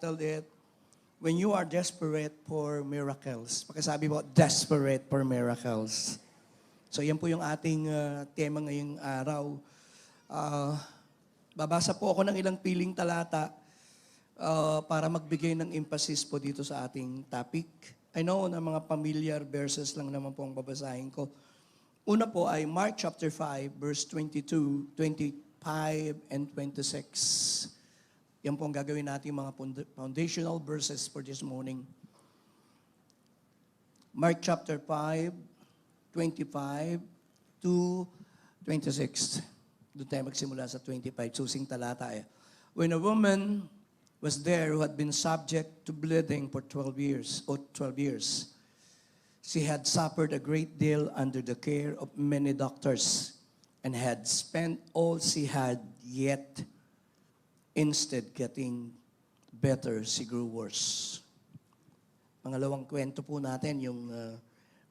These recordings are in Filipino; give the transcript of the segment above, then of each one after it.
titled it, When You Are Desperate for Miracles. Pakisabi po, Desperate for Miracles. So yan po yung ating tema ngayong araw. Babasa po ako ng ilang piling talata para magbigay ng emphasis po dito sa ating topic. I know na mga familiar verses lang naman po ang babasahin ko. Una po ay Mark chapter 5, verse 22, 25, and 26. Yan po ang gagawin natin mga foundational verses for this morning. Mark chapter 5, 25 to 26. Doon tayo magsimula sa 25, susing talata eh. When a woman was there who had been subject to bleeding for 12 years, she had suffered a great deal under the care of many doctors and had spent all she had, yet instead getting better, she grew worse. Pangalawang kwento po natin yung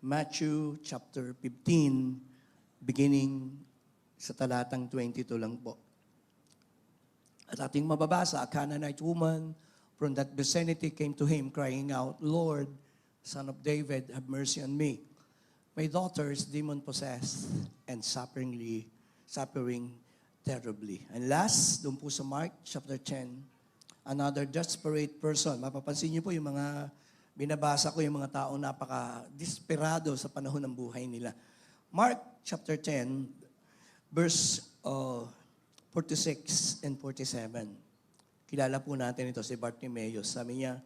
Matthew chapter 15, beginning sa talatang 22 lang po. At ating mababasa, a Canaanite woman from that vicinity came to him crying out, Lord, Son of David, have mercy on me. My daughter is demon-possessed and suffering terribly. And last, doon po sa Mark chapter 10, another desperate person. Mapapansin niyo po yung mga binabasa ko, yung mga taong napaka-desperado sa panahon ng buhay nila. Mark chapter 10, verse 46 and 47. Kilala po natin ito si Bartimaeus. Sabi niya,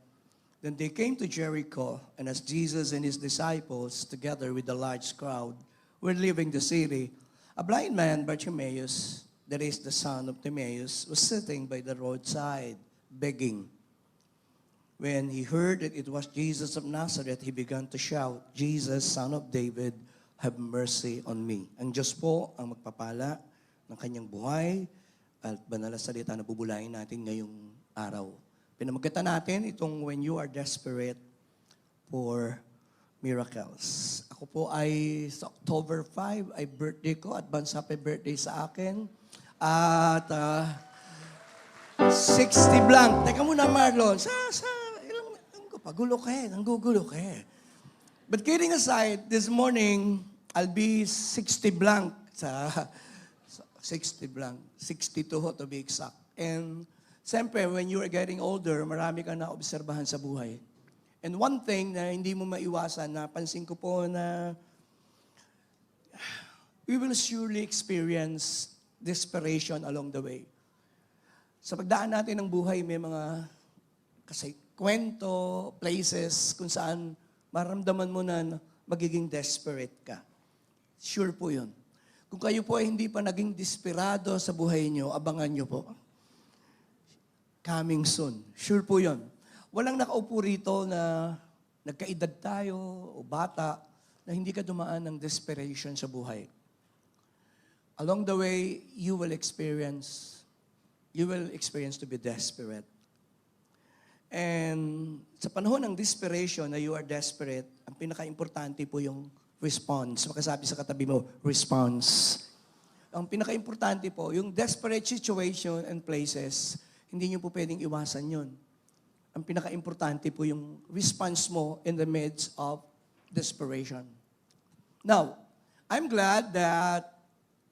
Then they came to Jericho, and as Jesus and his disciples, together with a large crowd, were leaving the city, a blind man, Bartimaeus, that is the son of Timaeus, was sitting by the roadside, begging. When he heard that it was Jesus of Nazareth, he began to shout, Jesus, Son of David, have mercy on me. Ang Diyos po ang magpapala ng kanyang buhay at banal na salita na bubulayin natin ngayong araw. Pinamagatan natin itong When You Are Desperate for Miracles. Ako po ay sa October 5 ay birthday ko. Advance happy birthday sa akin. At 60 blank. Teka muna Marlon. Pagulo ka eh. Nanggugulo ka eh. But kidding aside, this morning, I'll be 60 blank. 60 blank. 62 to be exact. And siyempre, when you are getting older, marami kang naobserbahan sa buhay. And one thing na hindi mo maiwasan, napansin ko po na we will surely experience desperation along the way. Sa pagdaan natin ng buhay, may mga kwento, places kung saan maramdaman mo na magiging desperate ka. Sure po yun. Kung kayo po ay hindi pa naging desperado sa buhay nyo, abangan nyo po. Coming soon. Sure po yun. Walang nakaupo rito na nagkaedad tayo o bata na hindi ka dumaan ng desperation sa buhay. Along the way, you will experience to be desperate. And sa panahon ng desperation na you are desperate, ang pinaka-importante po yung response. Makasabi sa katabi mo, response. Ang pinaka-importante po, yung desperate situation and places, hindi nyo po pwedeng iwasan yun. Ang pinaka-importante po yung response mo in the midst of desperation. Now, I'm glad that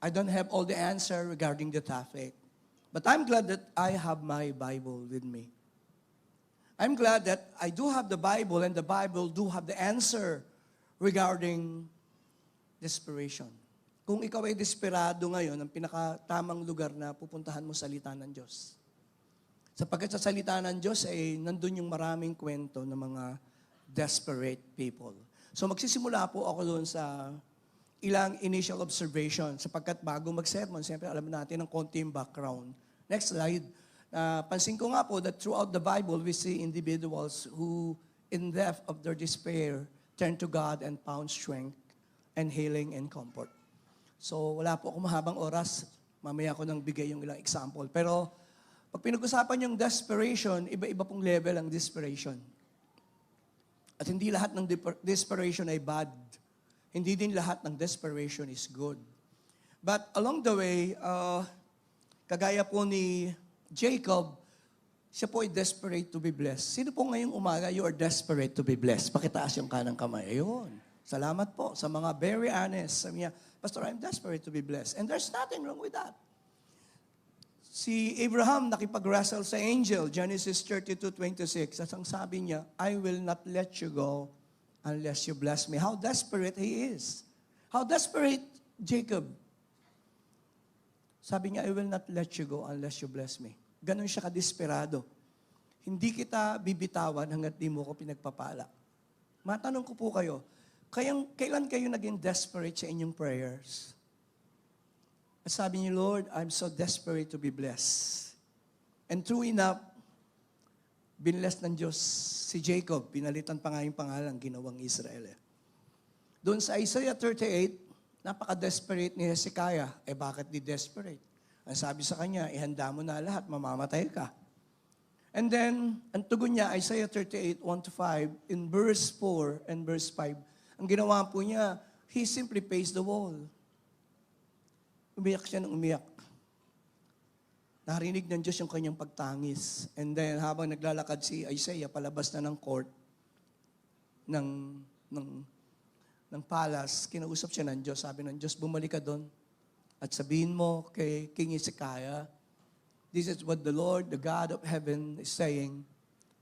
I don't have all the answer regarding the topic. But I'm glad that I have my Bible with me. I'm glad that I do have the Bible and the Bible do have the answer regarding desperation. Kung ikaw ay desperado ngayon, ang pinakatamang lugar na pupuntahan mo salita ng Diyos. Sapagkat sa salita ng Diyos ay nandun yung maraming kwento ng mga desperate people. So magsisimula po ako doon sa ilang initial observation sapagkat bago mag-sermon, siyempre alam natin ng konti yung background. Next slide. Pansin ko nga po that throughout the Bible, we see individuals who, in depth of their despair, turned to God and found strength and healing and comfort. So wala po akong mahabang oras. Mamaya ko nang bigay yung ilang example. Pero pag pinag-usapan yung desperation, iba-iba pong level ang desperation. At hindi lahat ng desperation ay bad. Hindi din lahat ng desperation is good. But along the way, kagaya po ni Jacob, Siya po ay desperate to be blessed. Sino po ngayong umaga, you are desperate to be blessed? Pakitaas yung kanang kamay. Ayun. Salamat po sa mga very honest. Sabi niya, Pastor, I'm desperate to be blessed. And there's nothing wrong with that. Si Abraham nakipag-wrestle sa angel, Genesis 32:26. At ang sabi niya, I will not let you go unless you bless me. How desperate he is. How desperate Jacob. Sabi niya, I will not let you go unless you bless me. Ganon siya kadesperado. Hindi kita bibitawan hanggat di mo ko pinagpapala. Matanong ko po kayo, kailan kayo naging desperate sa inyong prayers? At sabi niyo, Lord, I'm so desperate to be blessed. And true enough, binless ng Diyos si Jacob. Pinalitan pa nga yung pangalan, ginawang Israel. Doon sa Isaiah 38, napaka-desperate ni Hezekiah. Bakit di desperate? Ang sabi sa kanya, ihanda mo na lahat, mamamatay ka. And then, ang tugon niya, Isaiah 38, 1-5, in verse 4 and verse 5, ang ginawa po niya, he simply paced the wall. Umiyak siya ng umiyak. Narinig ng Diyos yung kanyang pagtangis. And then, habang naglalakad si Isaiah, palabas na ng court, ng palace, kinausap siya ng Diyos. Sabi ng Diyos, bumalik ka doon. At sabihin mo kay King Hezekiah, this is what the Lord, the God of heaven, is saying,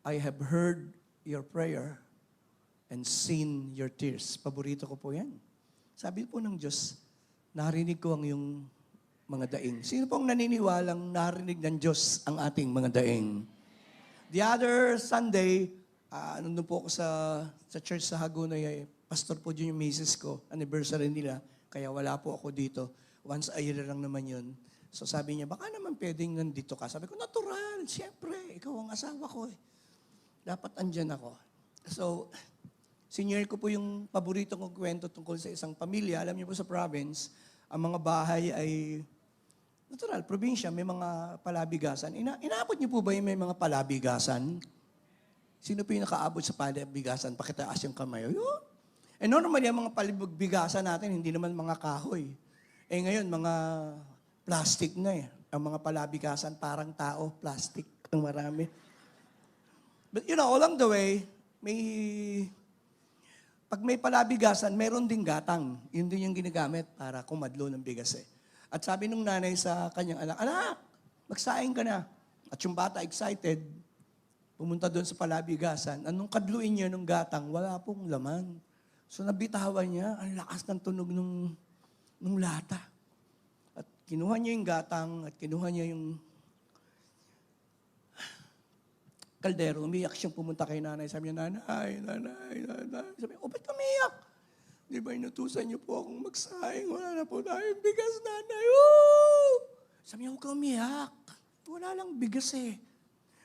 I have heard your prayer and seen your tears. Paborito ko po yan. Sabi po ng Diyos, narinig ko ang iyong mga daing. Sino pong naniniwalang narinig ng Diyos ang ating mga daing? The other Sunday, nandun po ako sa church sa Hagonoy, pastor po dyan yung misis ko, anniversary nila, kaya wala po ako dito. Once a year lang naman yun. So sabi niya, baka naman pwedeng nandito ka. Sabi ko, natural, siyempre, ikaw ang asawa ko eh. Dapat andyan ako. So, senior ko po yung paborito kong kwento tungkol sa isang pamilya. Alam niyo po sa province, ang mga bahay ay, natural, probinsya, may mga palabigasan. Inaabot niyo po ba yung may mga palabigasan? Sino po yung nakaabot sa palabigasan? Pakitaas yung kamay. Yun. Eh normally, ang mga palabigasan natin, hindi naman mga kahoy. Eh ngayon, mga plastic na eh. Ang mga palabigasan, parang tao, plastic ang marami. But along the way, pag may palabigasan, meron ding gatang. Yun din yung ginagamit para kumadlo ng bigas eh. At sabi nung nanay sa kanyang anak, magsaing ka na. At yung bata excited, pumunta doon sa palabigasan. Anong kadluin niya nung gatang? Wala pong laman. So nabitawan niya, ang lakas ng tunog nung lata. At kinuha niya yung gatang, at kinuha niya yung kaldero. Umiyak siyang pumunta kay nanay. Sabi niya, nanay. Sabi niya, ba't umiyak? Di ba inutusan niyo po akong magsaing? Wala na po tayong bigas, nanay. Woo! Sabi niya, huwag kang umiyak. Wala lang bigas eh.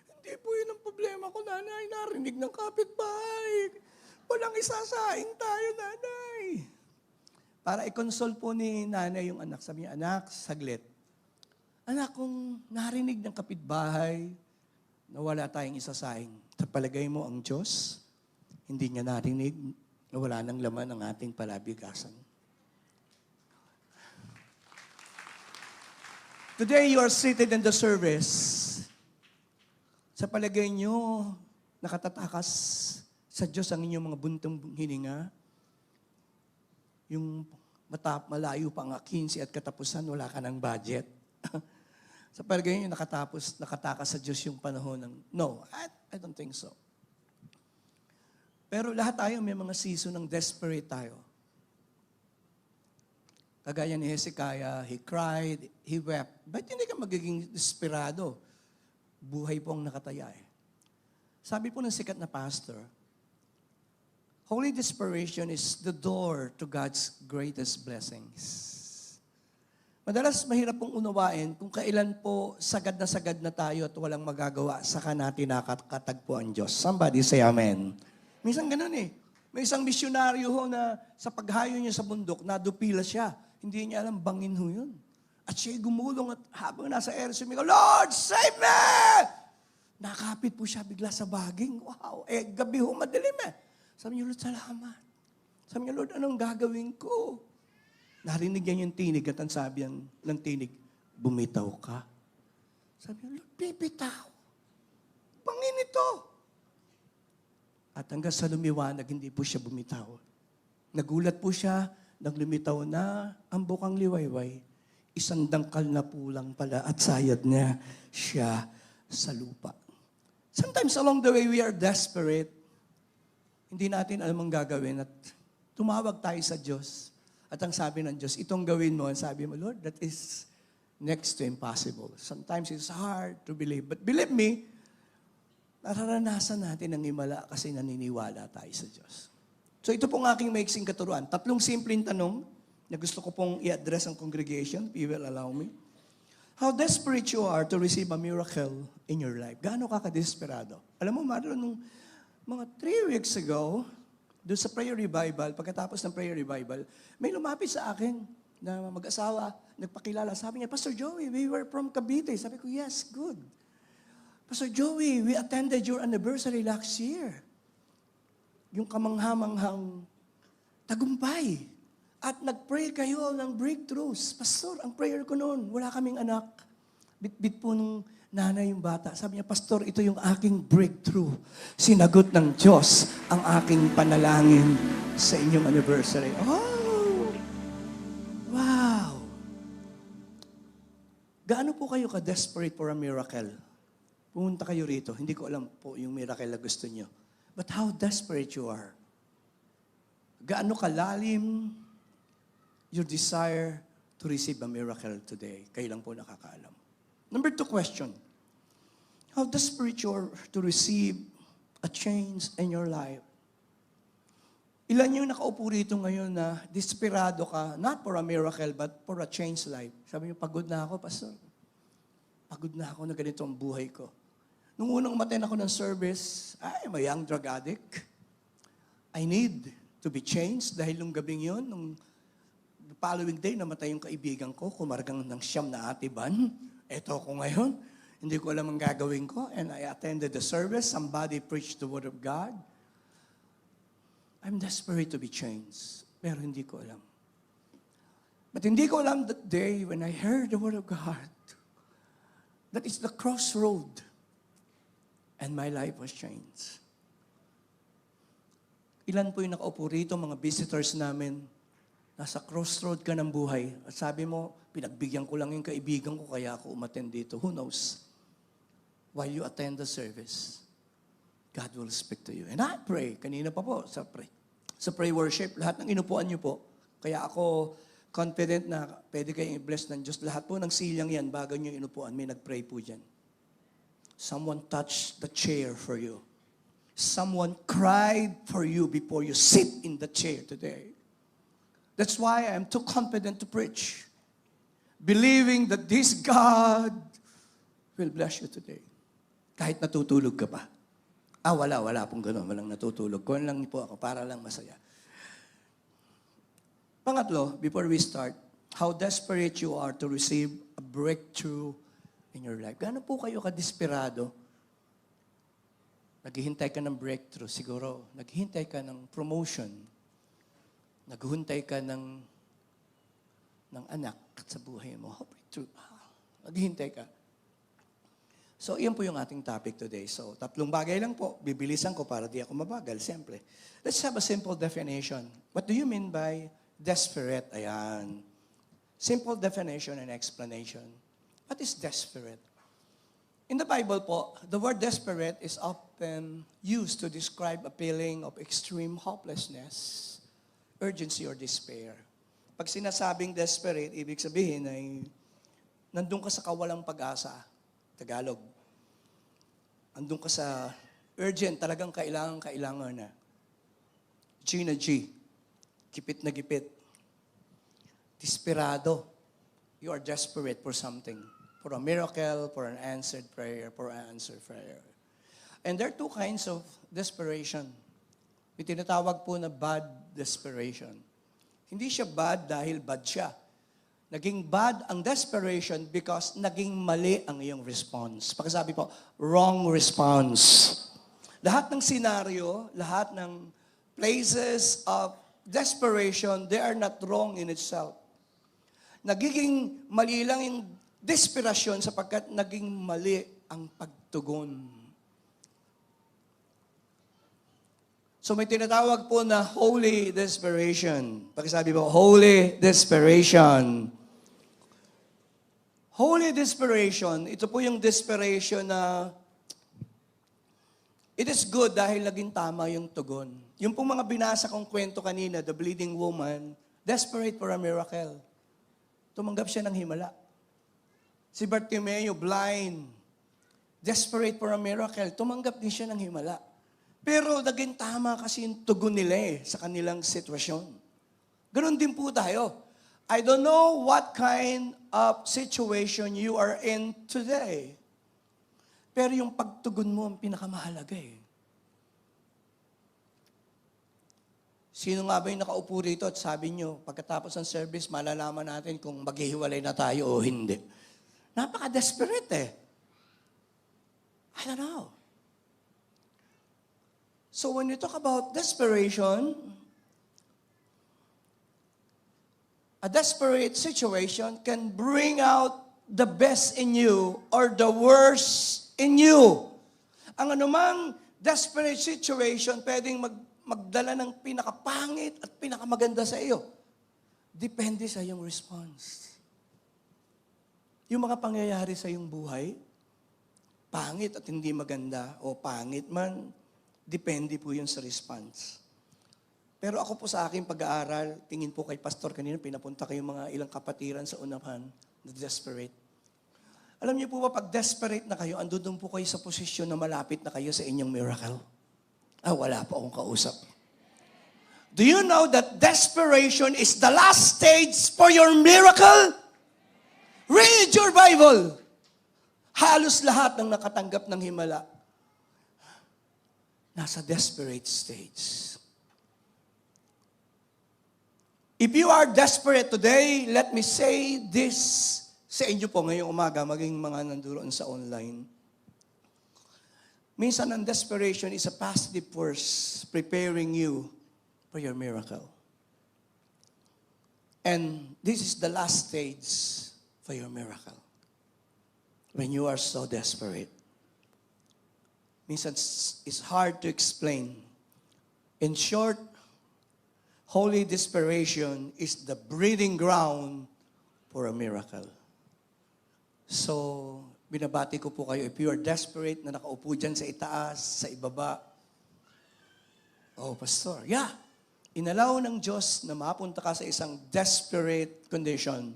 Hindi po yun ang problema ko, nanay. Narinig ng kapitbahay. Walang isasaing tayo, nanay. Para i-console po ni nanay yung anak. Sabi niya, anak, saglit. Anak, kung narinig ng kapitbahay na wala tayong isasaing, palagay mo ang Diyos, hindi niya narinig na wala nang laman ang ating palabigasan. Today, you are seated in the service. Sa palagay niyo, nakatatakas sa Diyos ang inyong mga buntong hininga. Yung malayo pa nga 15 at katapusan, wala ka ng budget. Sa palagay niyo, nakatakas sa Diyos yung panahon ng, no, I don't think so. Pero lahat tayo may mga season ng desperate tayo. Kagaya ni Hezekiah, he cried, he wept. Ba't hindi ka magiging desperado? Buhay po ang nakataya eh. Sabi po ng sikat na pastor, holy desperation is the door to God's greatest blessings. Madalas mahirap pong unawain kung kailan po sagad na tayo at walang magagawa, saka natin nakakatagpo ang Diyos. Somebody say amen. Minsan ganun eh. May isang misyonaryo ho na sa paghayo niya sa bundok, nadupila siya. Hindi niya alam, bangin ho yun. At siya'y gumulong at habang nasa air, sumigaw, Lord, save me! Nakapit po siya bigla sa baging. Wow, gabi ho, madilim eh. Sabi niya, Lord, salamat. Sabi niya, Lord, anong gagawin ko? Narinig niya yung tinig at ang sabi ng tinig, bumitaw ka. Sabi niya, Lord, bibitaw. bangin ito. At hanggang sa lumiwanag, hindi po siya bumitaw. Nagulat po siya, nang lumitaw na ang bukang liwayway, isang dangkal na pulang pala at sayad niya siya sa lupa. Sometimes along the way, we are desperate. Hindi natin alam ang gagawin at tumawag tayo sa Diyos. At ang sabi ng Diyos, itong gawin mo. Ang sabi mo, Lord, that is next to impossible. Sometimes it's hard to believe. But believe me, nararanasan natin ang himala kasi naniniwala tayo sa Diyos. So ito pong aking maiksing katuruan. 3 simpleng tanong na gusto ko pong i-address ang congregation, if you will allow me. How desperate you are to receive a miracle in your life. Gaano ka ka-desperado? Alam mo, Marlon, nung mga 3 weeks ago, doon sa prayer revival, pagkatapos ng prayer revival, may lumapit sa akin na mag-asawa, nagpakilala. Sabi niya, Pastor Joey, we were from Cavite. Sabi ko, yes, good. Pastor Joey, we attended your anniversary last year. Yung kamanghamanghang tagumpay. At nag-pray kayo ng breakthroughs. Pastor, ang prayer ko noon, wala kaming anak. Bit-bit po nung nanay yung bata. Sabi niya, Pastor, ito yung aking breakthrough. Sinagot ng Diyos ang aking panalangin sa inyong anniversary. Oh! Wow! Gaano po kayo ka-desperate for a miracle? Pumunta kayo rito. Hindi ko alam po yung miracle na gusto niyo. But how desperate you are. Gaano kalalim your desire to receive a miracle today. Kayo lang po nakakaalam. Number 2 question. How desperate you are to receive a change in your life. Ilan yung nakaupo rito ngayon na desperado ka, not for a miracle, but for a changed life. Sabi niyo, pagod na ako, Pastor. Pagod na ako na ganito ang buhay ko. Nung unang umaten ako ng service, I'm a young drug addict. I need to be changed dahil nung gabing yun, nung following day, namatay yung kaibigan ko, kumargang ng siyam na atiban. Eto ako ngayon, hindi ko alam ang gagawin ko. And I attended the service, somebody preached the word of God. I'm desperate to be changed, pero hindi ko alam. But hindi ko alam that day when I heard the word of God, that is the crossroad. And my life was changed. Ilan po yung nakaupo rito, mga visitors namin, nasa crossroad ka ng buhay. At sabi mo, pinagbigyan ko lang yung kaibigan ko, kaya ako umattend dito. Who knows? While you attend the service, God will speak to you. And I pray, kanina pa po, sa pray worship, lahat ng inupuan niyo po. Kaya ako confident na pwede kayong i-bless ng Diyos. Lahat po ng silyang yan, bago niyo inupuan, may nag-pray po dyan. Someone touched the chair for you. Someone cried for you before you sit in the chair today. That's why I am too confident to preach. Believing that this God will bless you today. Kahit natutulog ka pa. Wala pong gano'n. Walang natutulog. Kuhan lang po ako para lang masaya. Pangatlo, before we start, how desperate you are to receive a breakthrough in your life. Gaano po kayo ka-desperado? Naghihintay ka ng breakthrough, siguro. Naghihintay ka ng promotion. Naghihintay ka ng anak sa buhay mo. How breakthrough? Naghihintay ka. So, iyan po yung ating topic today. So, 3 bagay lang po. Bibilisan ko para di ako mabagal, siyempre. Let's have a simple definition. What do you mean by desperate? Ayan. Simple definition and explanation. What is desperate? In the Bible po, the word desperate is often used to describe a feeling of extreme hopelessness, urgency, or despair. Pag sinasabing desperate, ibig sabihin ay nandun ka sa kawalang pag-asa. Tagalog. Nandun ka sa urgent, talagang kailangan na. G na G. Gipit na gipit. Desperado. You are desperate for something. For a miracle, for an answered prayer, for an answered prayer. And there are 2 kinds of desperation. May tinatawag po na bad desperation. Hindi siya bad dahil bad siya. Naging bad ang desperation because naging mali ang iyong response. Pakisabi po, wrong response. Lahat ng senaryo, lahat ng places of desperation, they are not wrong in itself. Nagiging mali lang yung desperasyon sapagkat naging mali ang pagtugon. So may tinatawag po na holy desperation. Pakisabi po, holy desperation. Holy desperation, ito po yung desperation na it is good dahil naging tama yung tugon. Yung pong mga binasa kong kwento kanina, the bleeding woman, desperate for a miracle. Tumanggap siya ng himala. Si Bartimeo, blind, desperate for a miracle. Tumanggap din siya ng himala. Pero naging tama kasi yung tugon nila sa kanilang sitwasyon. Ganon din po tayo. I don't know what kind of situation you are in today. Pero yung pagtugon mo ang pinakamahalaga Sino nga ba yung nakaupo rito at sabi nyo, pagkatapos ng service, malalaman natin kung maghihiwalay na tayo o hindi. Napaka-desperate I don't know. So when you talk about desperation, a desperate situation can bring out the best in you or the worst in you. Ang anumang desperate situation pwedeng magdala ng pinakapangit at pinakamaganda sa iyo. Depende sa iyong response. Yung mga pangyayari sa iyong buhay, pangit at hindi maganda o pangit man, depende po yun sa response. Pero ako po sa aking pag-aaral, tingin po kay Pastor kanina, pinapunta kayong mga ilang kapatiran sa unahan na desperate. Alam niyo po ba, pag desperate na kayo, andun po kayo sa posisyon na malapit na kayo sa inyong miracle. Wala po akong kausap. Do you know that desperation is the last stage for your miracle? Read your Bible. Halos lahat ng nakatanggap ng himala, nasa desperate stage. If you are desperate today, let me say this sa inyo po ngayong umaga, maging mga nanduroon sa online. Minsan ang desperation is a positive force preparing you for your miracle. And this is the last stage for your miracle. When you are so desperate. Minsan it's hard to explain. In short, holy desperation is the breeding ground for a miracle. So, binabati ko po kayo, if you are desperate na nakaupo dyan sa itaas, sa ibaba, Pastor, inalaw ng Diyos na mapunta ka sa isang desperate condition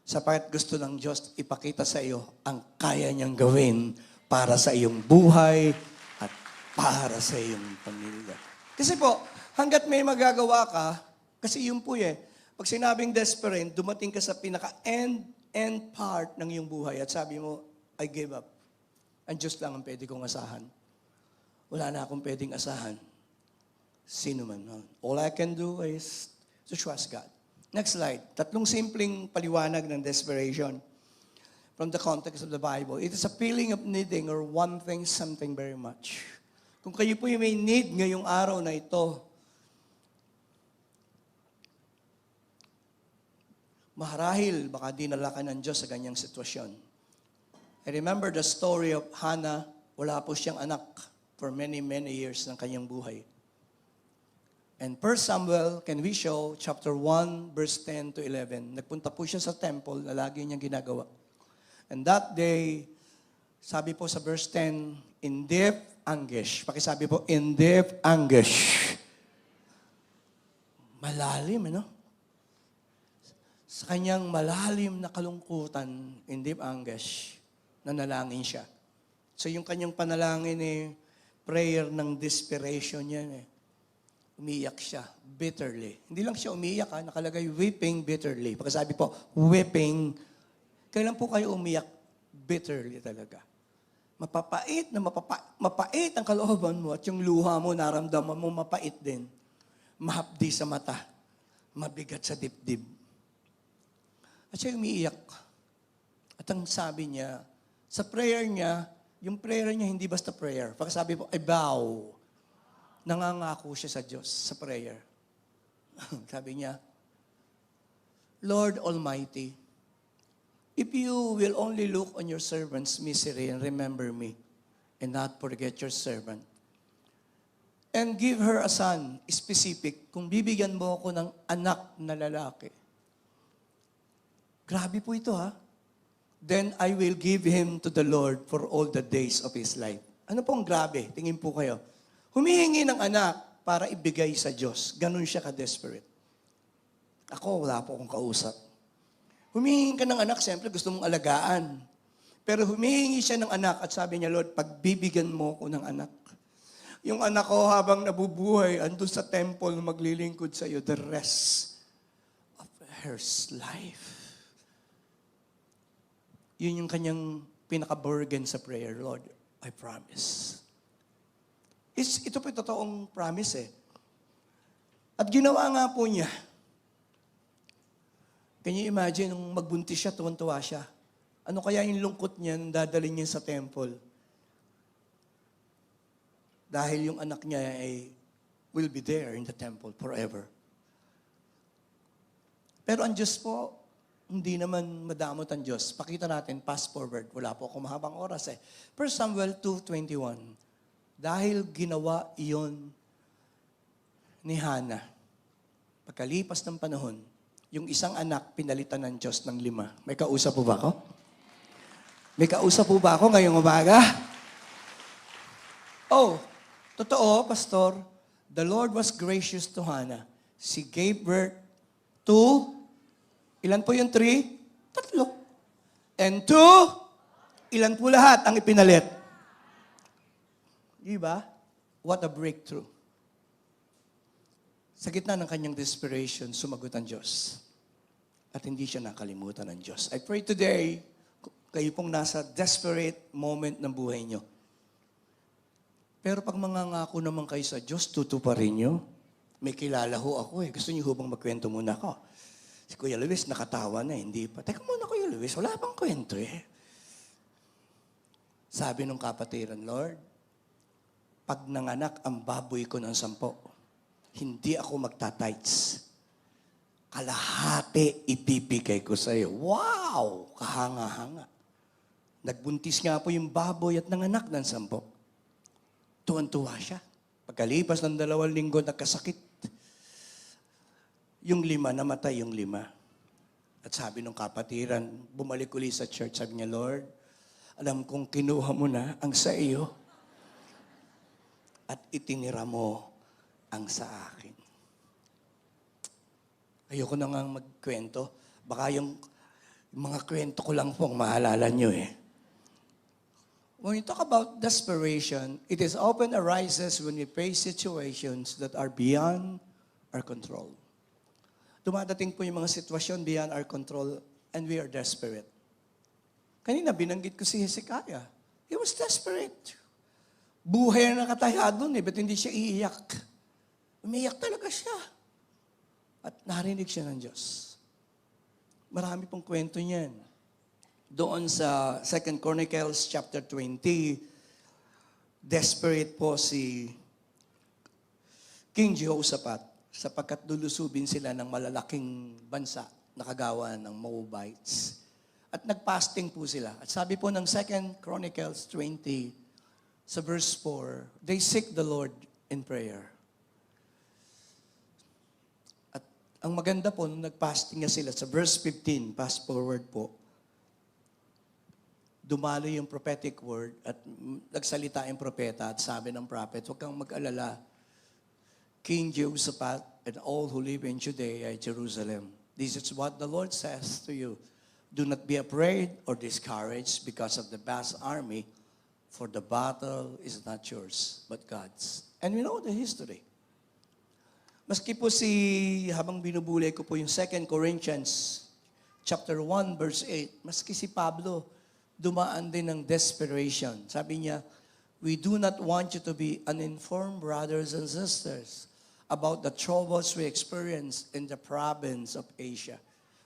sapagkat gusto ng Diyos ipakita sa iyo ang kaya niyang gawin para sa iyong buhay at para sa iyong pamilya. Kasi po, hanggat may magagawa ka, kasi yun po pag sinabing desperate, dumating ka sa pinaka-end part ng iyong buhay at sabi mo, I gave up. Ang Diyos lang ang pwede kong asahan. Wala na akong pwedeng asahan. Sino man. All I can do is to trust God. Next slide. 3 simpleng paliwanag ng desperation from the context of the Bible. It is a feeling of needing or wanting something very much. Kung kayo po yung may need ngayong araw na ito, maharahil baka dinala ka ng Diyos sa ganyang sitwasyon. I remember the story of Hannah. Wala po siyang anak for many, many years ng kanyang buhay. And 1 Samuel, can we show chapter 1, verse 10 to 11. Nagpunta po siya sa temple na lagi niyang ginagawa. And that day, sabi po sa verse 10, in deep anguish. Pakisabi po, in deep anguish. Malalim, Sa kanyang malalim na kalungkutan, in deep anguish, nanalangin siya. So yung kanyang panalangin prayer ng desperation yan Umiyak siya bitterly. Hindi lang siya umiyak nakalagay weeping bitterly. Pagkasabi po, weeping. Kailan po kayo umiyak bitterly talaga? Mapait ang kalooban mo at yung luha mo, naramdaman mo, mapait din. Mahapdi sa mata. Mabigat sa dibdib. At siya umiiyak. At ang sabi niya, sa prayer niya, yung prayer niya hindi basta prayer. Pagkasabi po, I vow. Nangangako siya sa Diyos sa prayer. Sabi niya, Lord Almighty, if you will only look on your servant's misery and remember me and not forget your servant. and give her a son, specific, kung bibigyan mo ako ng anak na lalaki. Grabe po ito ha. Then I will give him to the Lord for all the days of his life. Ano pong grabe? Tingin po kayo. Humihingi ng anak para ibigay sa Diyos. Ganun siya ka-desperate. Ako, wala po akong kausap. Humihingi ka ng anak, siyempre gusto mong alagaan. Pero humihingi siya ng anak at sabi niya, Lord, pagbibigyan mo ko ng anak. Yung anak ko habang nabubuhay, andun sa temple maglilingkod sa iyo the rest of her life. Yun yung kanyang pinaka-burden sa prayer, Lord, I promise. Ito po yung totoong promise eh. At ginawa nga po niya. Can you imagine, nung magbuntis siya, tuwan-tuwa siya. Ano kaya yung lungkot niya nung dadalhin niya sa temple? Dahil yung anak niya ay will be there in the temple forever. Pero ang Diyos po, hindi naman madamot ang Diyos. Pakita natin, fast forward. Wala po akong mahabang oras eh. 1 Samuel 2:21. Dahil ginawa iyon ni Hannah, pagkalipas ng panahon, yung isang anak pinalitan ng Diyos ng 5. May kausap po ba ako? May kausap po ba ako ngayong umaga? Oh, totoo, Pastor. The Lord was gracious to Hannah. She gave birth to ilan po yung 3? 3. And 2, ilan po lahat ang ipinalit? Di ba? What a breakthrough. Sa gitna ng kanyang desperation, sumagot ang Diyos. At hindi siya nakalimutan ng Diyos. I pray today, kayo pong nasa desperate moment ng buhay nyo. Pero pag mangangako naman kayo sa Diyos, tutuparin nyo. May kilala ho ako eh. Gusto niyo ho bang magkwento muna ako? Si Kuya Luis, nakatawa na, hindi pa. Teka muna, Kuya Luis, wala pang kwento eh. Sabi nung kapatiran, Lord, pag nanganak ang baboy ko ng 10, hindi ako magta-tights. Kalahati ibibigay ko sa iyo. Wow! Kahanga-hanga. Nagbuntis nga po yung baboy at nanganak ng 10. Tuwan-tuwa siya. Pagkalipas ng 2 linggo, nagkasakit. Yung 5, namatay yung 5. At sabi ng kapatiran, bumalik uli sa church, sabi niya, Lord, alam kong kinuha mo na ang sa iyo at itinira mo ang sa akin. Ayoko na nga magkwento. Baka yung mga kwento ko lang po ang maalala nyo eh. When we talk about desperation, it is often arises when we face situations that are beyond our control. Dumadating po yung mga sitwasyon beyond our control and we are desperate. Kanina binanggit ko si Hezekiah. He was desperate. Buhay na nakataya doon eh, ba't hindi siya iiyak? Umiyak talaga siya. At narinig siya ng Diyos. Marami pong kwento niyan. Doon sa 2 Chronicles chapter 20, desperate po si King Jehoshaphat sapagkat lulusubin sila ng malalaking bansa na kagawa ng Moabites. At nagpasting po sila. At sabi po ng 2 Chronicles 20, sa verse 4, they seek the Lord in prayer. At ang maganda po, nung nagpasting nga sila, sa verse 15, fast forward po, dumalo yung prophetic word at nagsalita yung propeta at sabi ng prophet, huwag kang mag-alala, King Jehoshaphat and all who live in Judea and Jerusalem. This is what the Lord says to you. Do not be afraid or discouraged because of the vast army, for the battle is not yours, but God's. And we know the history. Maski po habang binubulay ko po yung 2 Corinthians chapter 1, verse 8, maski si Pablo, dumaan din ng desperation. Sabi niya, we do not want you to be uninformed, brothers and sisters, about the troubles we experienced in the province of Asia.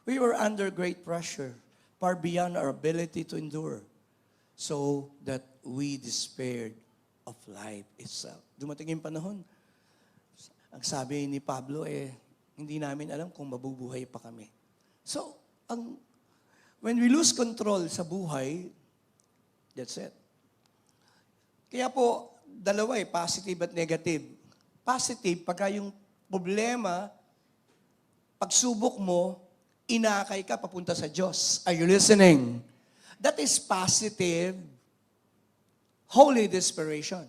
We were under great pressure, far beyond our ability to endure, so that we despaired of life itself. Dumating yung panahon, ang sabi ni Pablo, hindi namin alam kung mabubuhay pa kami. So, when we lose control sa buhay, that's it. Kaya po, dalawa positive at negative. positive pagka yung problema, pagsubok mo, inakay ka papunta sa Diyos. Are you listening? That is positive, holy desperation.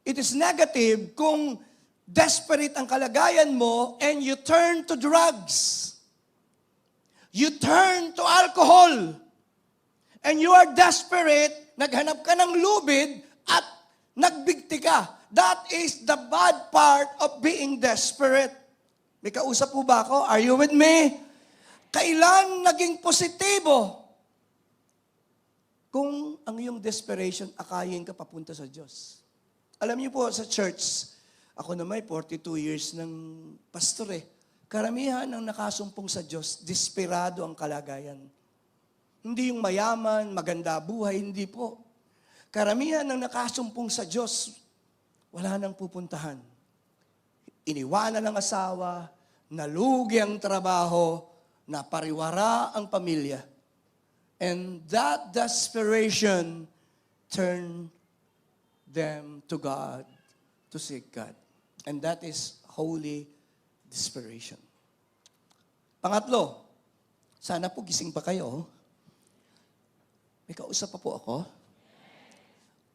It is negative kung desperate ang kalagayan mo and you turn to drugs. You turn to alcohol. And you are desperate, naghanap ka ng lubid at nagbigti ka. That is the bad part of being desperate. May kausap po ba ako? Are you with me? Kailan naging positibo? Kung ang iyong desperation, akayin ka papunta sa Diyos. Alam niyo po, sa church, ako naman 42 years ng pastor eh. Karamihan ng nakasumpong sa Diyos, desperado ang kalagayan. Hindi yung mayaman, maganda buhay, hindi po. Karamihan ng nakasumpong sa Diyos, wala nang pupuntahan. Iniwanan ng asawa, nalugi ang trabaho, napariwara ang pamilya. And that desperation turned them to God, to seek God. And that is holy desperation. Pangatlo, sana po gising pa kayo. May kausap pa po ako.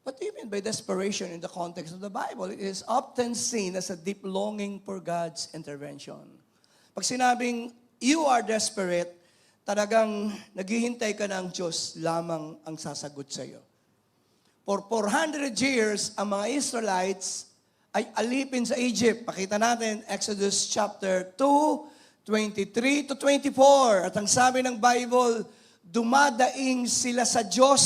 What do you mean by desperation in the context of the Bible? It is often seen as a deep longing for God's intervention. Pag sinabing, you are desperate, talagang naghihintay ka ng Diyos lamang ang sasagot sa iyo. For 400 years, ang mga Israelites ay alipin sa Egypt. Pakita natin, Exodus chapter 2, 23 to 24. At ang sabi ng Bible, dumadaing sila sa Diyos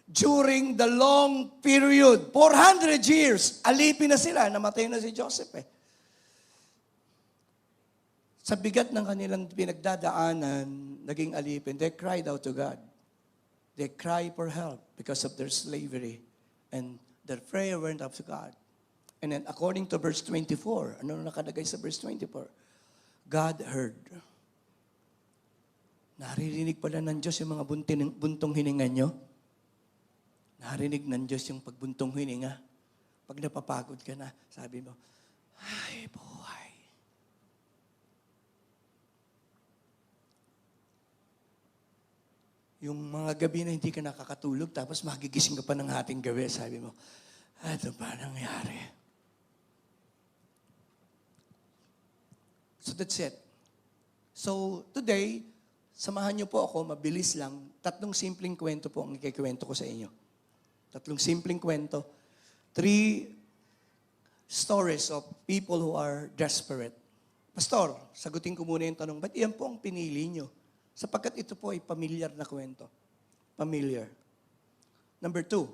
during the long period. 400 years, alipin na sila, namatay na si Joseph eh. Sa bigat ng kanilang pinagdadaanan, naging alipin, they cried out to God. They cried for help because of their slavery. And their prayer went up to God. And then according to verse 24, ano nakalagay sa verse 24? God heard. Naririnig pala ng Diyos yung mga buntong hininga nyo. Narinig ng Diyos yung pagbuntong hininga. Pag napapagod ka na, sabi mo, ay, buhay. Yung mga gabi na hindi ka nakakatulog, tapos magigising ka pa ng hating gabi, sabi mo, ano ba nangyari? So that's it. So today, samahan niyo po ako, mabilis lang, 3 simpleng kwento po ang ikikwento ko sa inyo. 3 simpleng kwento. 3 stories of people who are desperate. Pastor, sagutin ko muna yung tanong, ba't iyan po ang pinili nyo? Sapagkat ito po ay familiar na kwento. Familiar. Number 2,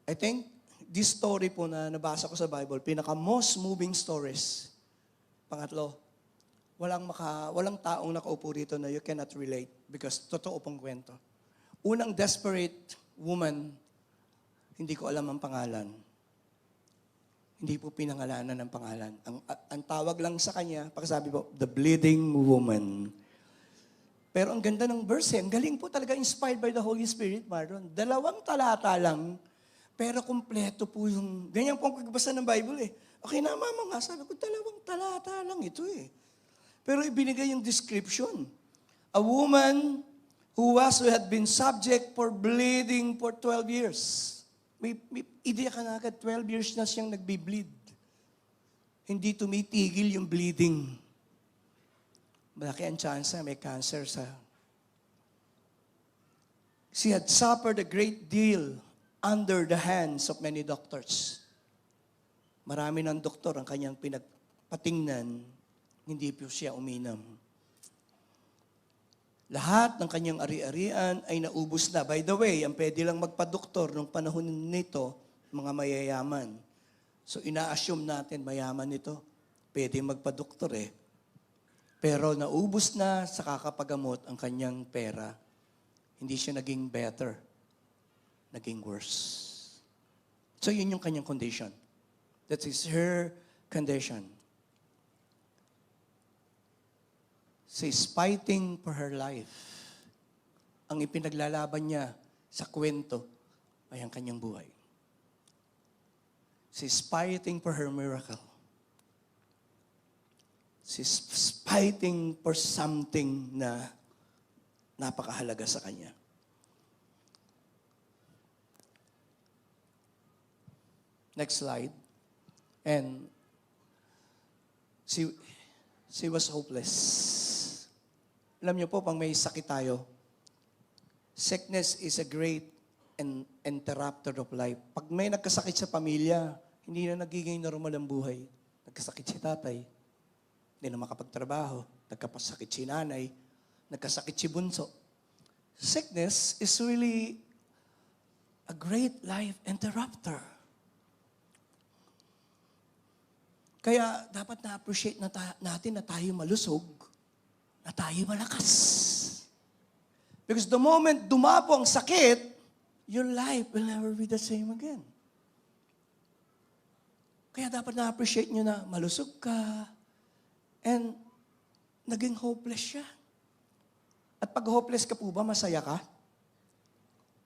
I think this story po na nabasa ko sa Bible, pinaka-most moving stories. Pangatlo, walang taong nakaupo rito na you cannot relate because totoo pong kwento. Unang desperate woman, hindi ko alam ang pangalan. Hindi po pinangalanan ng pangalan. Ang tawag lang sa kanya, pagkasabi po, the bleeding woman. Pero ang ganda ng verse, ang galing po talaga, inspired by the Holy Spirit, Marlon. 2 talata lang, pero kumpleto po yung, ganyan po ang pagbasa ng Bible eh. Okay na mama nga, sabi ko, 2 talata lang ito eh. Pero ibinigay yung description. A woman who had been subject for bleeding for 12 years. May idea ka na agad, 12 years na siyang nagbi-bleed. Hindi tumitigil yung bleeding. Malaki ang chance may cancer sa... She had suffered a great deal under the hands of many doctors. Marami ng doktor ang kanyang pinagpatingnan, hindi po siya uminom. Lahat ng kanyang ari-arian ay naubos na. By the way, ang pwede lang magpa-doktor nung panahon nito, mga mayayaman. So ina-assume natin mayaman nito. Pwede magpa-doktor eh. Pero naubos na sa kakapagamot ang kanyang pera. Hindi siya naging better. Naging worse. So yun yung kanyang condition. That is her condition. She's fighting for her life. Ang ipinaglalaban niya sa kwento ay ang kanyang buhay. She's fighting for her miracle. She's fighting for something na napakahalaga sa kanya. Next slide. And she was hopeless. Alam niyo po, pag may sakit tayo, sickness is a great interrupter of life. Pag may nagkasakit sa pamilya, hindi na nagiging normal ang buhay. Nagkasakit si tatay, hindi na makapagtrabaho. Nagkapasakit si nanay, nagkasakit si bunso. Sickness is really a great life interrupter. Kaya dapat na-appreciate natin na tayo malusog, na tayo malakas. Because the moment dumapo ang sakit, your life will never be the same again. Kaya dapat na-appreciate nyo na malusog ka, and naging hopeless siya. At pag hopeless ka po ba, masaya ka?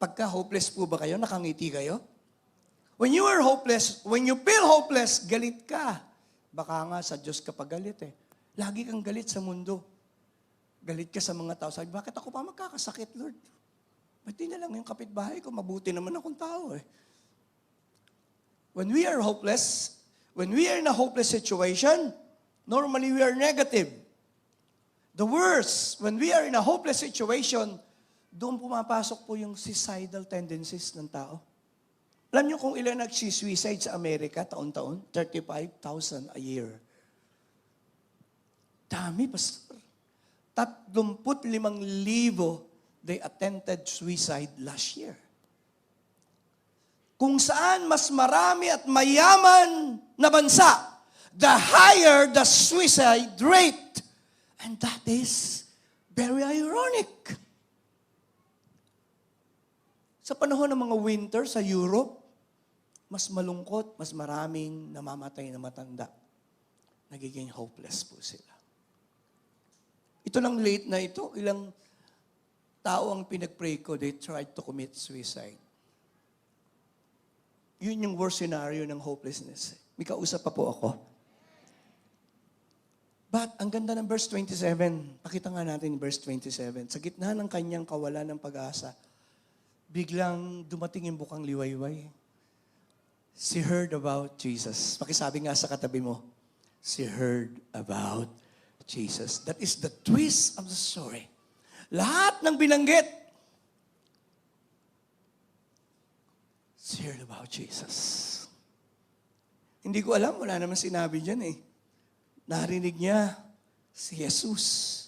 Pagka hopeless po ba kayo, nakangiti kayo? When you are hopeless, when you feel hopeless, galit ka. Baka nga sa Diyos ka pa galit eh. Lagi kang galit sa mundo. Galit ka sa mga tao. Sabi, bakit ako pa magkakasakit, Lord? Ba't di na lang yung kapitbahay ko? Mabuti naman akong tao eh. When we are hopeless, when we are in a hopeless situation, normally we are negative. The worst, when we are in a hopeless situation, doon pumapasok po yung suicidal tendencies ng tao. Alam niyo kung ilan nagsisuicide sa Amerika taon-taon? 35,000 a year. Dami, pastor. 35,000 they attempted suicide last year. Kung saan mas marami at mayaman na bansa, the higher the suicide rate. And that is very ironic. Sa panahon ng mga winter sa Europe, mas malungkot, mas maraming namamatay na matanda. Nagiging hopeless po sila. Ito lang late na ito, ilang tao ang pinag-pray ko, they tried to commit suicide. Yun yung worst scenario ng hopelessness. May kausap pa po ako. But, ang ganda ng verse 27. Pakita nga natin verse 27. Sa gitna ng kanyang kawalan ng pag-asa, biglang dumating yung bukang liwayway. She heard about Jesus. Pakisabi nga sa katabi mo, she heard about Jesus. That is the twist of the story. Lahat ng binanggit, she heard about Jesus. Hindi ko alam, wala naman sinabi dyan eh. Narinig niya si Jesus.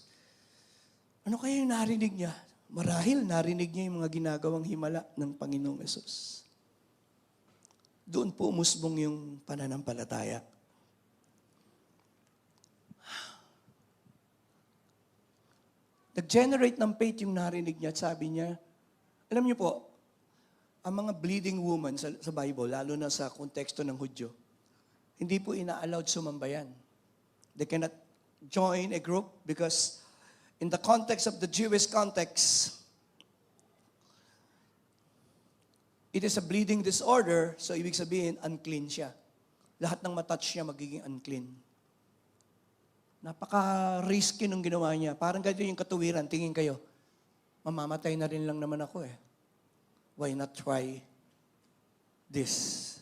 Ano kaya yung narinig niya? Marahil narinig niya yung mga ginagawang himala ng Panginoong Jesus. Doon po umusbong yung pananampalataya. Nag-generate ng faith yung narinig niya at sabi niya, alam niyo po, ang mga bleeding woman sa Bible, lalo na sa konteksto ng Hudyo, hindi po ina-allowed sumambayan. They cannot join a group because in the context of the Jewish context, it is a bleeding disorder, so ibig sabihin, unclean siya. Lahat ng matouch niya magiging unclean. Napaka-risky nung ginawa niya. Parang ganito yung katuwiran, tingin kayo, mamamatay na rin lang naman ako eh. Why not try this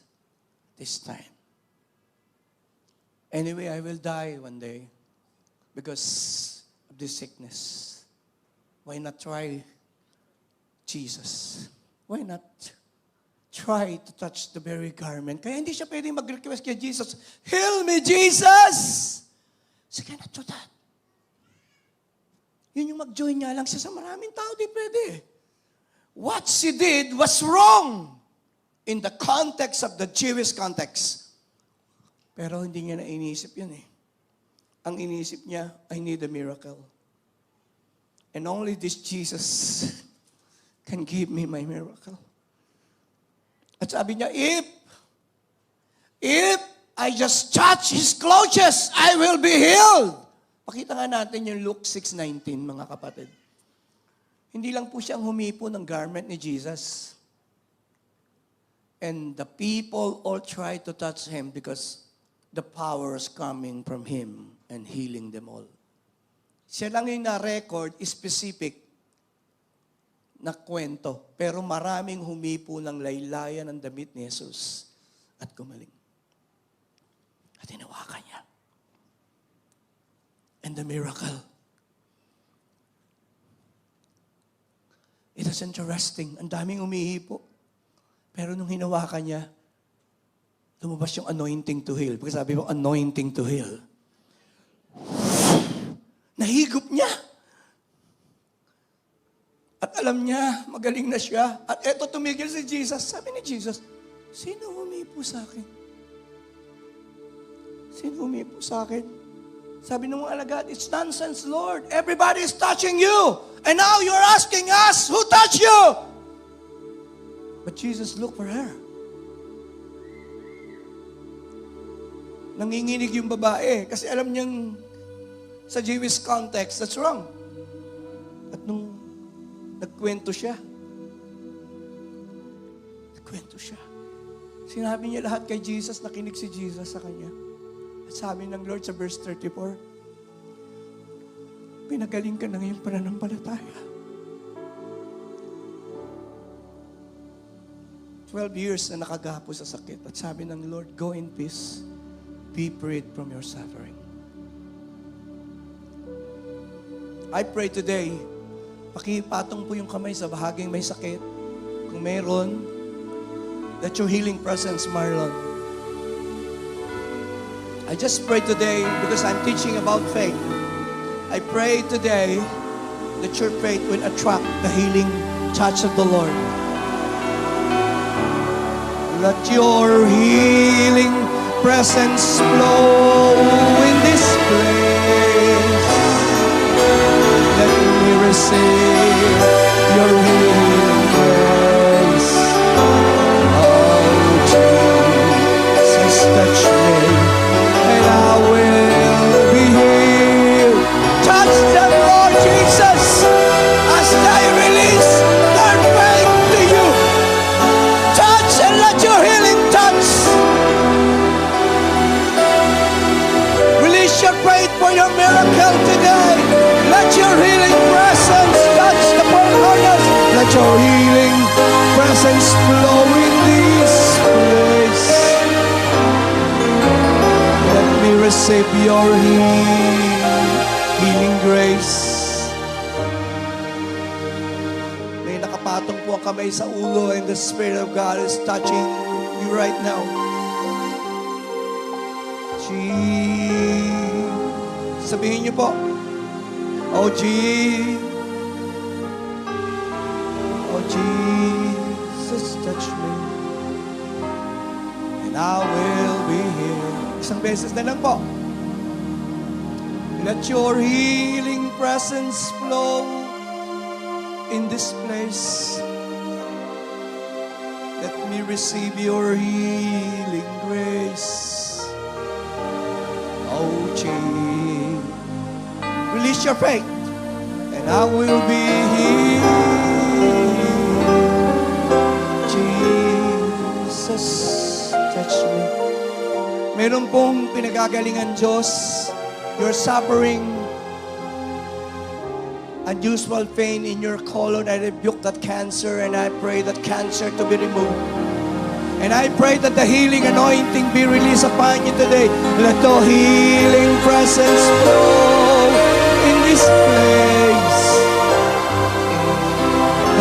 time? Anyway, I will die one day because of this sickness. Why not try Jesus? Why not try to touch the very garment? Kaya hindi siya pwedeng mag-request kay Jesus, heal me, Jesus! She cannot do that. Yun yung mag-join niya lang siya sa maraming tao, di pwede. What she did was wrong in the context of the Jewish context. Pero hindi niya na iniisip yun eh. Ang iniisip niya, I need a miracle. And only this Jesus can give me my miracle. At sabi niya, if I just touch His clothes, I will be healed. Pakita nga natin yung Luke 6:19, mga kapatid. Hindi lang po siyang humipo ng garment ni Jesus. And the people all tried to touch him because the power is coming from him and healing them all. Siya lang yung na-record, specific na kwento. Pero maraming humipo ng laylayan ng damit ni Jesus at gumaling. At hinawakan niya. And the miracle. It is interesting. Ang daming umihipo. Pero nung hinawakan niya, lumabas yung anointing to heal. Porque sabi mo, anointing to heal. Nahigop niya. At alam niya, magaling na siya. At eto tumigil si Jesus. Sabi ni Jesus, sino humipo sa akin? Sino humipo sa akin? Sabi ng mga alagad, it's nonsense, Lord. Everybody is touching you. And now you're asking us, who touched you? But Jesus looked for her. Nanginginig yung babae kasi alam niyang sa Jewish context, that's wrong. At nung nagkwento siya, sinabi niya lahat kay Jesus, nakinig si Jesus sa kanya. At sabi ng Lord sa verse 34, pinagaling ka na ngayong pananampalataya. 12 years na nakagapo sa sakit. At sabi ng Lord, go in peace. Be freed from your suffering. I pray today, pakipatong po yung kamay sa bahaging may sakit. Kung meron, let your healing presence, Marlon. I just pray today, because I'm teaching about faith. I pray today that your faith will attract the healing touch of the Lord. Let your healing presence flow in this place. Let me receive your healing grace. Oh, Jesus, touch me, and I will be healed. Touch them, Lord Jesus, as I release their faith to you. Touch and let your healing touch. Release your faith for your miracle today. Let your healing presence touch the poor corners. Let your healing presence flow in this place. Let me receive your healing grace. May nakapatong po ang kamay sa ulo and the Spirit of God is touching you right now. Sabihin niyo po, oh Jesus, touch me, and I will be here. Isang beses na lang po. Let your healing presence flow in this place. Let me receive your healing grace. Oh, Jesus. Release your faith, and I will be healed. Jesus, touch me. Meron pong pinagagalingan Diyos. You're suffering unusual pain in your colon. I rebuke that cancer, and I pray that cancer to be removed. And I pray that the healing anointing be released upon you today. Let the healing presence flow in this place.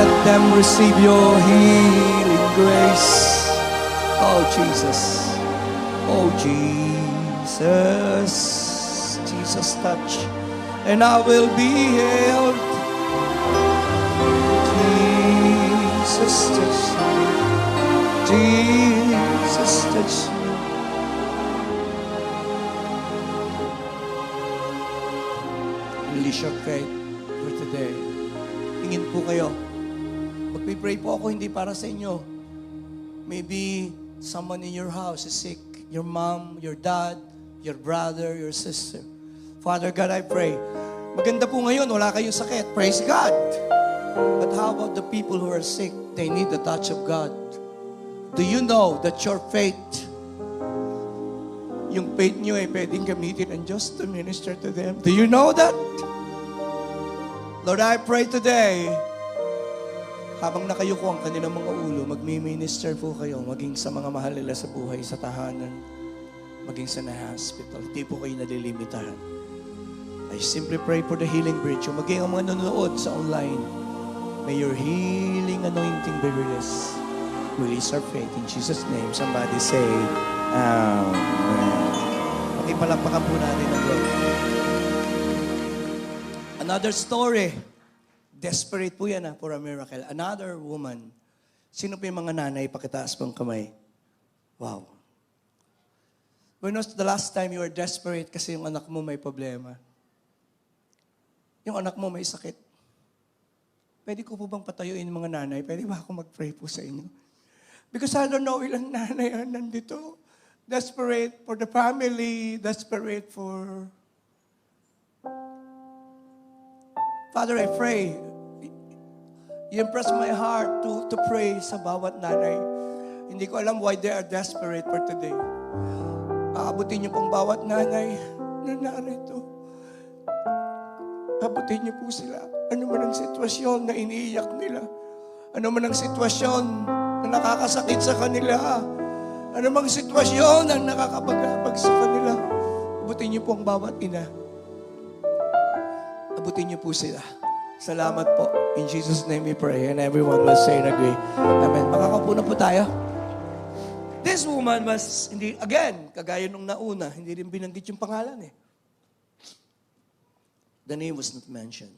Let them receive your healing grace. Oh, Jesus. Oh, Jesus. Jesus, touch. And I will be healed. Jesus, touch me. Jesus, touch me. Release your faith for today. Tingin po kayo. Magpipray po ako hindi para sa inyo. Maybe someone in your house is sick. Your mom, your dad, your brother, your sister. Father God, I pray. Maganda po ngayon, wala kayong sakit. Praise God. But how about the people who are sick? They need the touch of God. Do you know that your faith, yung faith nyo ay pwedeng gamitin ng Diyos to minister to them? Do you know that? Lord, I pray today, habang nakayuko ang kanilang mga ulo, magmi-minister po kayo, maging sa mga mahal nila sa buhay, sa tahanan, maging sa na-hospital. Hindi po kayo nalilimitahan. I simply pray for the healing bridge. Maging ang mga nanonood sa online, may your healing anointing be released. Release our faith in Jesus' name. Somebody say, Amen. Pakipalakpakan po natin ang Lord. Another story. Desperate po yan for a miracle. Another woman. Sino po yung mga nanay? Pakitaas pong kamay. Wow. When was the last time you were desperate kasi yung anak mo may problema? Yung anak mo may sakit. Pwede ko po bang patayuin mga nanay? Pwede ba ako mag-pray po sa inyo? Because I don't know ilang nanay ang nandito. Desperate for the family. Desperate for... Father, I pray. You impress my heart to pray sa bawat nanay. Hindi ko alam why they are desperate for today. Aabutin niyo pong bawat nanay na narito. Abutin niyo po sila. Ano man ang sitwasyon na iniiyak nila. Ano man ang sitwasyon na nakakasakit sa kanila. Ano mang sitwasyon na nakakapagabag sa kanila. Abutin niyo po ang bawat ina. Abutin niyo po sila. Salamat po. In Jesus' name we pray. And everyone will say and agree. Amen. Makakaupo na po tayo. This woman was, hindi, again, kagaya nung nauna, hindi rin binanggit yung pangalan eh. The name was not mentioned.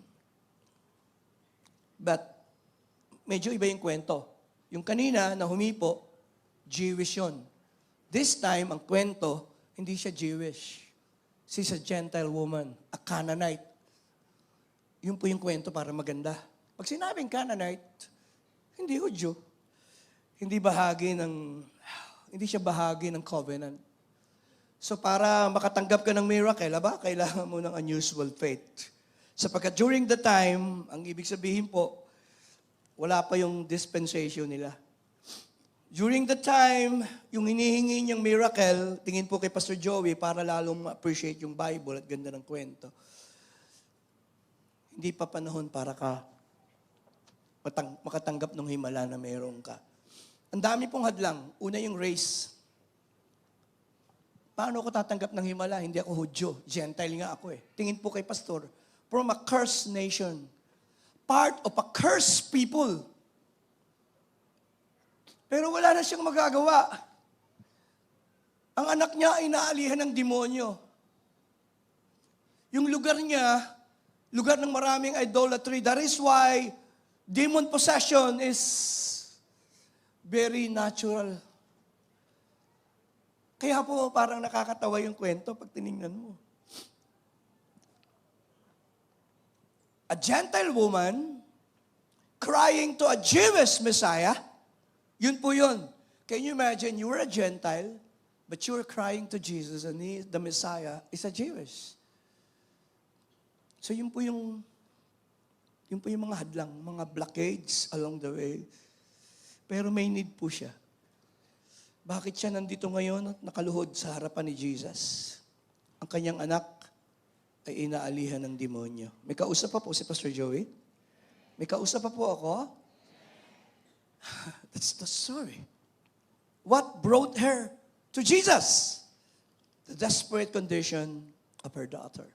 But, medyo iba yung kwento. Yung kanina na humipo, Jewish yun. This time, ang kwento, hindi siya Jewish. She's a Gentile woman, a Canaanite. Yun po yung kwento para maganda. Pag sinabing Canaanite, hindi Hudyo. Hindi siya bahagi ng covenant. So para makatanggap ka ng miracle, kailangan mo ng unusual faith. Sapagkat during the time, ang ibig sabihin po, wala pa yung dispensation nila. During the time, yung hinihingi niyang miracle, tingin po kay Pastor Joey para lalong ma-appreciate yung Bible at ganda ng kwento. Hindi pa panahon para ka makatanggap ng himala na mayroon ka. Ang dami pong hadlang. Una yung race. Paano ako tatanggap ng himala? Hindi ako Hudyo. Gentile nga ako eh. Tingin po kay Pastor, from a cursed nation. Part of a cursed people. Pero wala na siyang magagawa. Ang anak niya ay naalihan ng demonyo. Yung lugar niya, lugar ng maraming idolatry. That is why demon possession is very natural. Kaya po parang nakakatawa yung kwento pag tinignan mo. A Gentile woman crying to a Jewish Messiah, yun po yun. Can you imagine, you were a Gentile, but you were crying to Jesus and the Messiah is a Jewish. So yun po yung mga hadlang, mga blockades along the way. Pero may need po siya. Bakit siya nandito ngayon at nakaluhod sa harapan ni Jesus? Ang kanyang anak ay inaalihan ng demonyo. May kausap pa po si Pastor Joey? May kausap pa po ako? That's the story. What brought her to Jesus? The desperate condition of her daughter.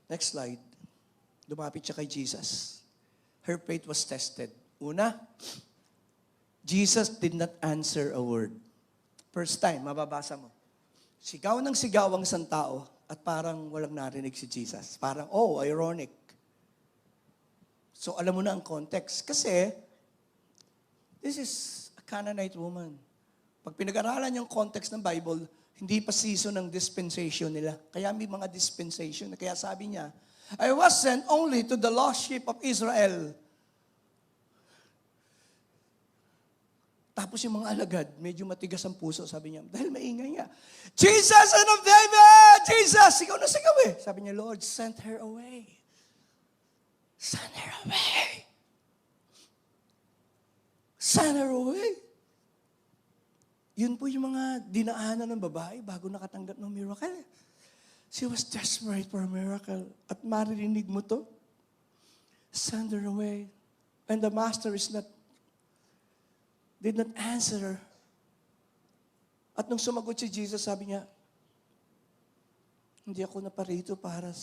Next slide. Lumapit siya kay Jesus. Her faith was tested. Una, Jesus did not answer a word. First time, mababasa mo. Sigaw ng sigaw ang isang tao at parang walang narinig si Jesus. Parang, ironic. So alam mo na ang context. Kasi, this is a Canaanite woman. Pag pinag-aralan yung context ng Bible, hindi pa season ng dispensation nila. Kaya may mga dispensation. Kaya sabi niya, I was sent only to the lost sheep of Israel. Tapos yung mga alagad, medyo matigas ang puso, sabi niya, dahil maingay nga, Jesus, Son of David! Jesus! Sigaw na sigaw eh. Sabi niya, Lord, send her away. Send her away. Send her away. Yun po yung mga dinaanan ng babae bago nakatanggap ng miracle. She was desperate for a miracle. At maririnig mo to. Send her away. And the master did not answer her. At nung sumagot si Jesus, sabi niya, hindi ako naparito parang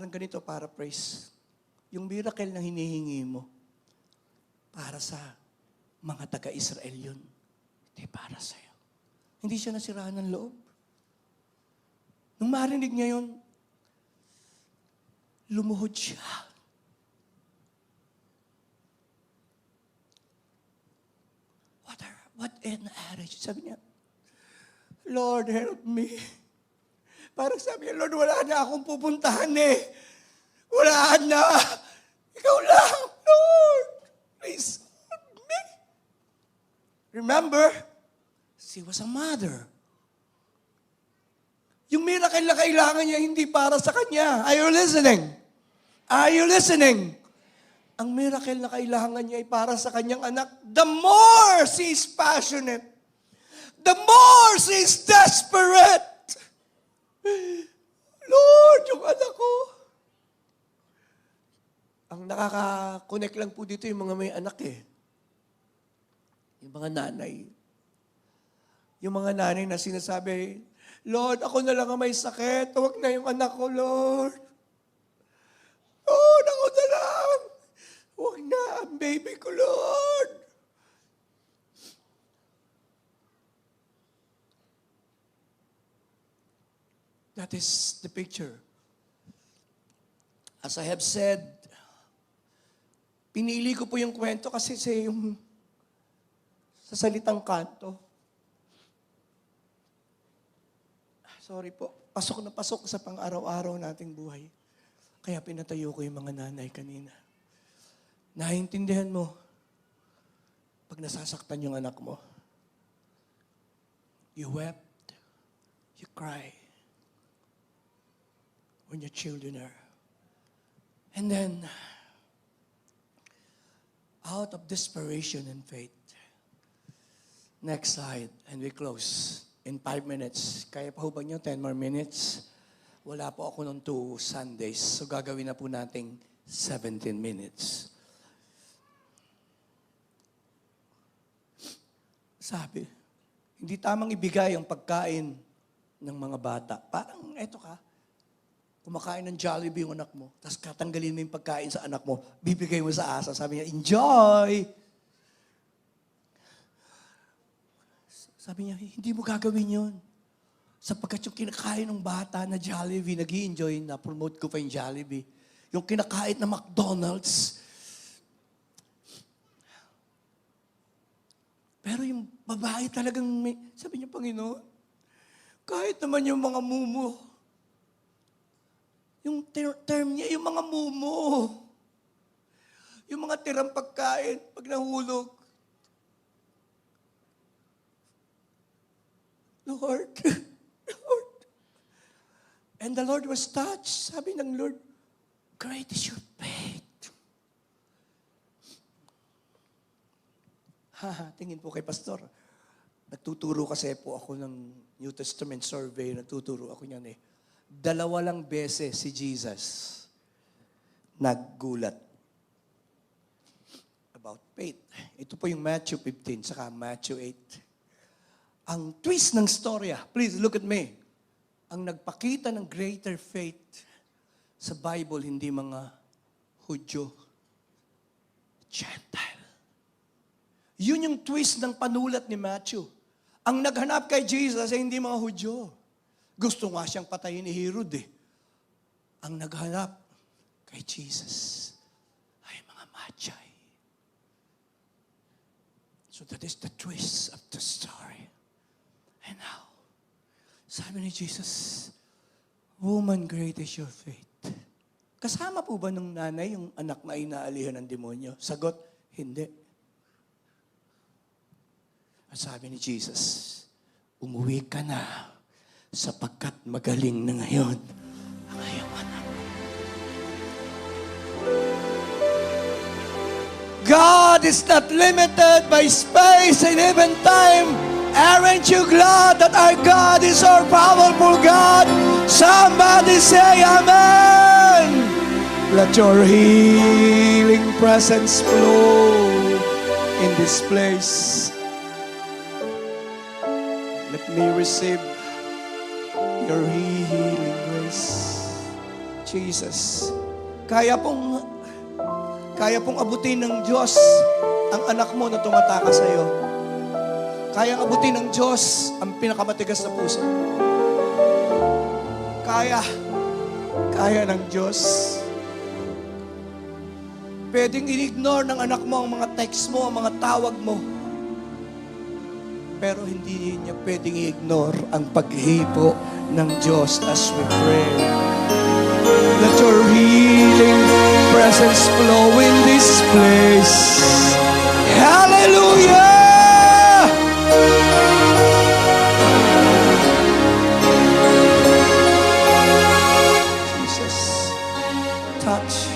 ganito, paraphrase. Yung miracle na hinihingi mo, para sa mga taga-Israel yun. Hindi para sa'yo. Hindi siya nasiraan ng loob. Nung marinig niya yun, lumuhod siya. What an attitude. Sabi niya, Lord, help me. Parang sabi niya, Lord, wala na akong pupuntahan eh. Wala na. Ikaw lang, Lord. Please help me. Remember, she was a mother. Yung miracle na kailangan niya, hindi para sa kanya. Are you listening? Are you listening? Ang miracle na kailangan niya ay para sa kanyang anak. The more she is passionate, the more she is desperate. Lord, yung anak ko. Ang nakaka-connect lang po dito yung mga may anak eh. Yung mga nanay. Yung mga nanay na sinasabi, Lord, ako na lang ang may sakit. Huwag na yung anak ko, Lord. Lord, ako na lang. Huwag na ang baby ko, Lord. That is the picture. As I have said, pinili ko po yung kwento kasi sa salitang kanto. Sorry po, pasok na pasok sa pang-araw-araw nating buhay. Kaya pinatayo ko yung mga nanay kanina. Naiintindihan mo, pag nasasaktan yung anak mo, you wept, you cry, when your children are. And then, out of desperation and faith, next slide, and we close in 5 minutes. Kaya pa ho ba nyo, 10 more minutes? Wala po ako nung 2 Sundays, so gagawin na po nating 17 minutes. Sabi, hindi tamang ibigay ang pagkain ng mga bata. Parang, eto ka, kumakain ng Jollibee yung anak mo, tapos katanggalin mo yung pagkain sa anak mo, bibigay mo sa asa. Sabi niya, enjoy! Sabi niya, hindi mo gagawin yun. Sapagkat yung kinakain ng bata na Jollibee, nag-i-enjoy, na-promote ko pa yung Jollibee. Yung kinakain na McDonald's. Pero yung babae talagang sabi niya, Panginoon, kahit naman yung mga mumo, yung term niya, yung mga mumo, yung mga tirang pagkain, pag nahulog, Lord, Lord. And the Lord was touched. Sabi ng Lord, great is your faith. Tingin po kay Pastor. Nagtuturo kasi po ako ng New Testament survey. Nagtuturo ako niyan eh. 2 lang beses si Jesus naggulat about faith. Ito po yung Matthew 15 saka Matthew 8. Ang twist ng storya, please look at me. Ang nagpakita ng greater faith sa Bible, hindi mga Hudyo, Gentile. Yun yung twist ng panulat ni Matthew. Ang naghanap kay Jesus ay hindi mga Hudyo. Gusto nga siyang patayin ni Herod eh. Ang naghanap kay Jesus ay mga Magi. So that is the twist of the story. And now, sabi ni Jesus, woman, great is your faith. Kasama po ba ng nanay yung anak na inaalihan ng demonyo? Sagot, hindi. At sabi ni Jesus, umuwi ka na sapagkat magaling na ngayon ang iyong anak. God is not limited by space and even time. Aren't you glad that our God is our powerful God? Somebody say Amen. Let your healing presence flow in this place. Let me receive your healing grace. Jesus, kaya pong abutin ng Diyos ang anak mo na tumataka sa iyo. Kaya abutin ng Diyos ang pinakamatigas na puso. Kaya ng Diyos. Pwedeng i-ignore ng anak mo ang mga text mo, ang mga tawag mo. Pero hindi niya pwedeng i-ignore ang paghipo ng Diyos as we pray. Let your healing presence flow in this place. Hallelujah! Jesus, touch,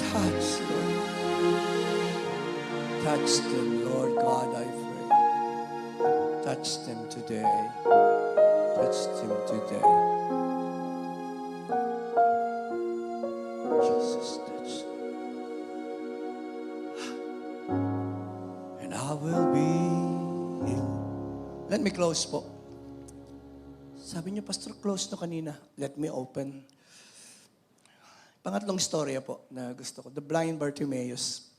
Lord. Touch them, Lord God, I pray. Touch them today. Touch them today. Jesus, touch. And I will be healed. Let me close po. Sabi niyo, Pastor, close to kanina. Let me open. Pangatlong storya po na gusto ko. The blind Bartimaeus.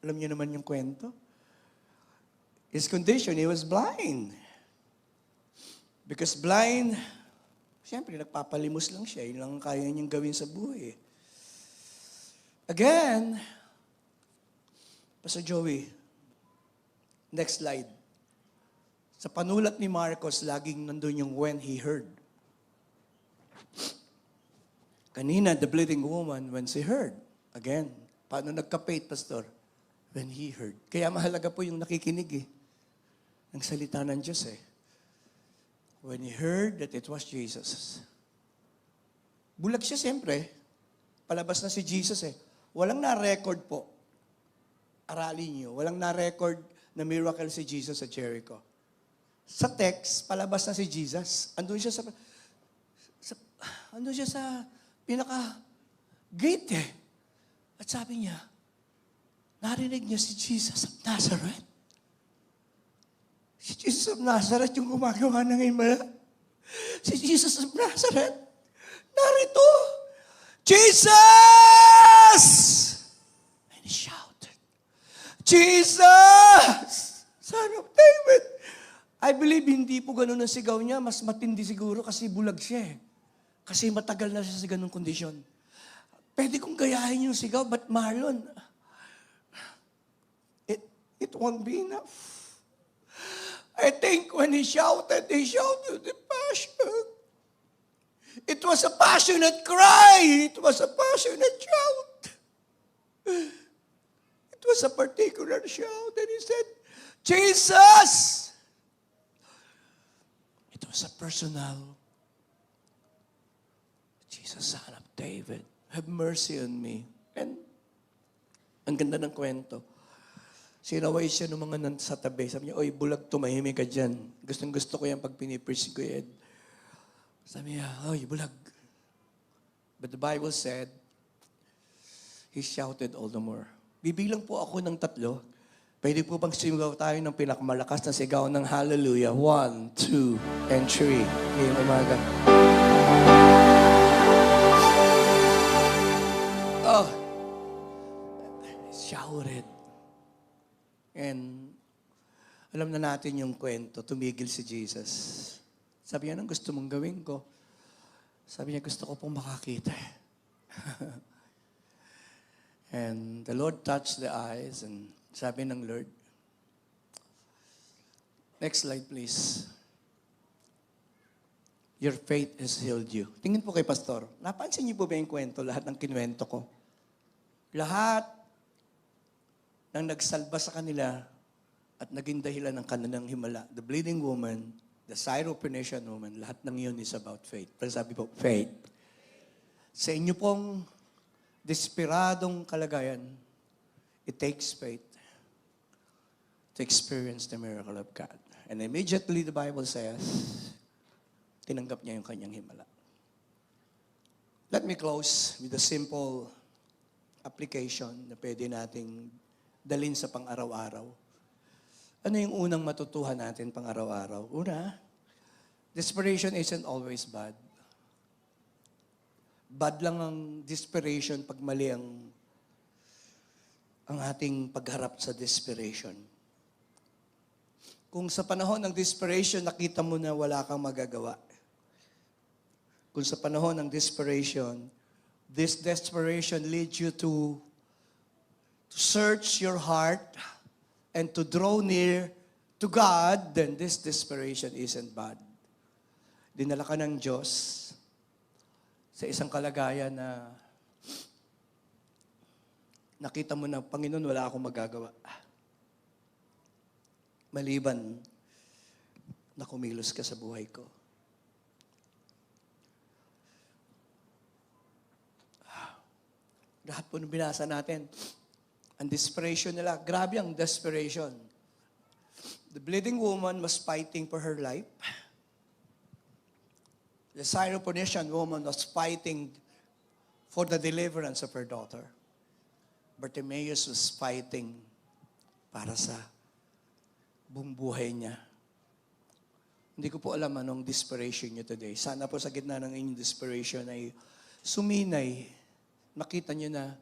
Alam niyo naman yung kwento. His condition, he was blind. Because blind, siyempre, nagpapalimos lang siya. Yun lang kaya niyang gawin sa buhay. Again, Pastor Joey, next slide. Sa panulat ni Marcos, laging nandun yung when he heard. Kanina, the bleeding woman, when she heard. Again, paano nagka-faith, Pastor? When he heard. Kaya mahalaga po yung nakikinig ng salita ng Diyos When he heard that it was Jesus. Bulag siya siyempre. Palabas na si Jesus Walang na-record po. Aralin niyo. Walang na-record na miracle si Jesus sa Jericho. Sa text, palabas na si Jesus. Andun siya sa pinaka-gate At sabi niya, narinig niya si Jesus of Nazareth. Si Jesus of Nazareth yung gumagawa ng himala. Si Jesus of Nazareth, narito, Jesus! And he shouted, Jesus! Son of David! I believe hindi po ganun ang sigaw niya. Mas matindi siguro kasi bulag siya Kasi matagal na siya sa ganung kondisyon. Pwede kong gayahin yung sigaw, but Marlon, it won't be enough. I think when he shouted the passion. It was a passionate cry. It was a passionate shout. It was a particular shout. And he said, Jesus! It was a personal, Jesus, Son of David, have mercy on me. And ang ganda ng kwento. Sinaway siya ng mga sa tabi. Sabi niya, oy, bulag, tumahimik ka dyan. Gustong-gusto ko yan pag pinipreach ko Ed. Sabi niya, oy, bulag. But the Bible said, he shouted all the more. Bibilang po ako ng 3. Pwede po bang sigaw tayo ng pinakamalakas na sigaw ng hallelujah? 1, 2, and 3. Ngayong umaga. Oh, shouted. And alam na natin yung kwento, tumigil si Jesus. Sabi niya, anong gusto mong gawin ko? Sabi niya, gusto ko pong makakita. And the Lord touched the eyes and sabi ng Lord, next slide please. Your faith has healed you. Tingin po kay Pastor, napansin niyo po ba yung kwento, lahat ng kinuwento ko? Lahat nang nagsalba sa kanila at naging dahilan ng kanilang himala. The bleeding woman, the Syrophoenician woman, lahat ng yun is about faith. Pero sabi po, faith. Sa inyo pong desperadong kalagayan, It takes faith to experience the miracle of God. And immediately the Bible says, tinanggap niya yung kanyang himala. Let me close with a simple application na pwede nating dalhin sa pang-araw-araw. Ano yung unang matutuhan natin pang-araw-araw? Una, desperation isn't always bad. Bad lang ang desperation pag mali ang ating pagharap sa desperation. Kung sa panahon ng desperation, nakita mo na wala kang magagawa. Kung sa panahon ng desperation, this desperation leads you to search your heart and to draw near to God, then this desperation isn't bad. Dinala ka ng Diyos sa isang kalagayan na nakita mo na, Panginoon, wala akong magagawa. Maliban na kumilos ka sa buhay ko. Lahat po nung binasa natin, ang desperation nila, grabe ang desperation. The bleeding woman was fighting for her life. The Syrophoenician woman was fighting for the deliverance of her daughter. Bartimaeus was fighting para sa buong buhay niya. Hindi ko po alam anong desperation niyo today. Sana po sa gitna ng inyong desperation ay suminay. Makita niyo na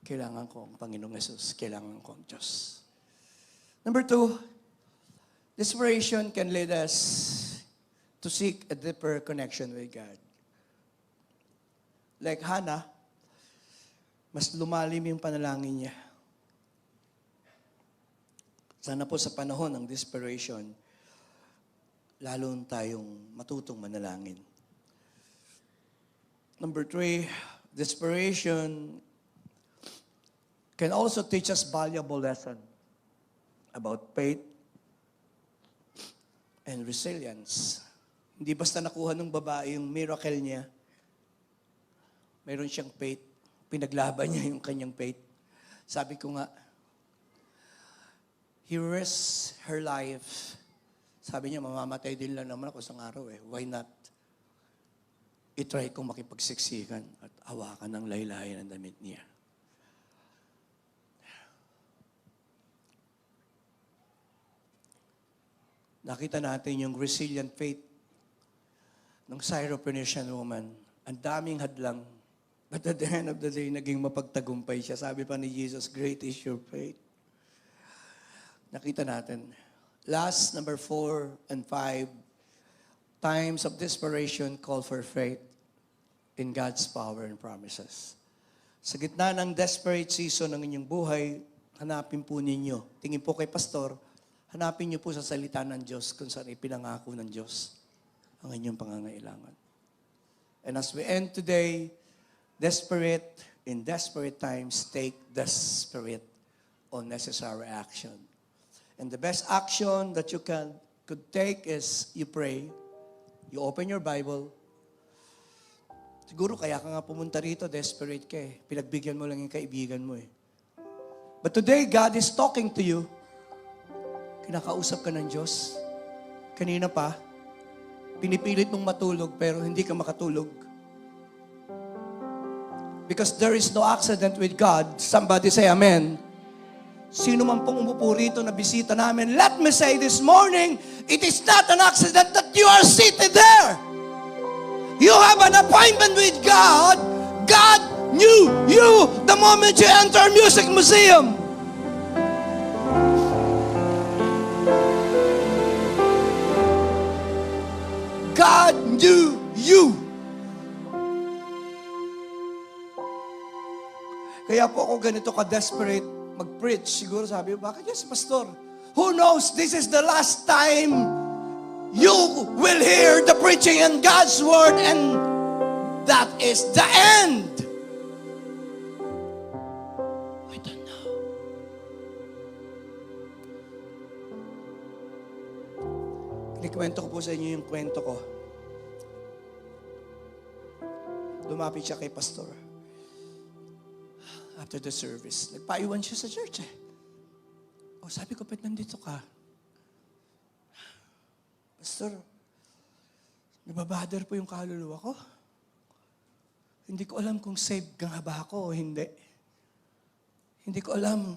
kailangan ko ang Panginoong Yesus. Kailangan ko ang Diyos. Number 2, desperation can lead us to seek a deeper connection with God. Like Hannah, mas lumalim yung panalangin niya. Sana po sa panahon ng desperation, lalo tayong matutong manalangin. Number 3, desperation can also teach us valuable lesson about faith and resilience. Hindi basta nakuha ng babae yung miracle niya. Mayroon siyang faith. Pinaglaban niya yung kanyang faith. Sabi ko nga, he risked her life. Sabi niya, mamamatay din lang naman ako isang araw eh. Why not? I-try kong makipagsiksikan at hawakan ng laylayan ng damit niya. Nakita natin yung resilient faith ng Syrophoenician woman. Ang daming hadlang. But at the end of the day, naging mapagtagumpay siya. Sabi pa ni Jesus, great is your faith. Nakita natin. Last, number 4 and 5, times of desperation call for faith in God's power and promises. Sa gitna ng desperate season ng inyong buhay, hanapin po ninyo. Tingin po kay pastor, hanapin niyo po sa salita ng Diyos kung saan ipinangako ng Diyos ang inyong pangangailangan. And as we end today, in desperate times, take desperate or necessary action. And the best action that you could take is you pray, you open your Bible. Siguro kaya ka nga pumunta rito, desperate ka eh. Pinagbigyan mo lang yung kaibigan mo eh. But today, God is talking to you. Kinakausap ka ng Diyos. Kanina pa, pinipilit mong matulog pero hindi ka makatulog. Because there is no accident with God. Somebody say amen. Sino man pong umupo rito na bisita namin, let me say this morning, it is not an accident that you are seated there. You have an appointment with God. God knew you the moment you enter a music museum. God knew you. Kaya po ako ganito ka-desperate mag-preach. Siguro sabi, bakit yan si pastor? Who knows, this is the last time you will hear the preaching in God's word and that is the end. I don't know. Kinikwento ko po sa inyo yung kwento ko. Lumapit siya kay pastor. after the service. Nagpaiwan siya sa church eh. O sabi ko, ba't nandito ka? Pastor, nababother po yung kaluluwa ko. Hindi ko alam kung saved ka nga ba ako o hindi. Hindi ko alam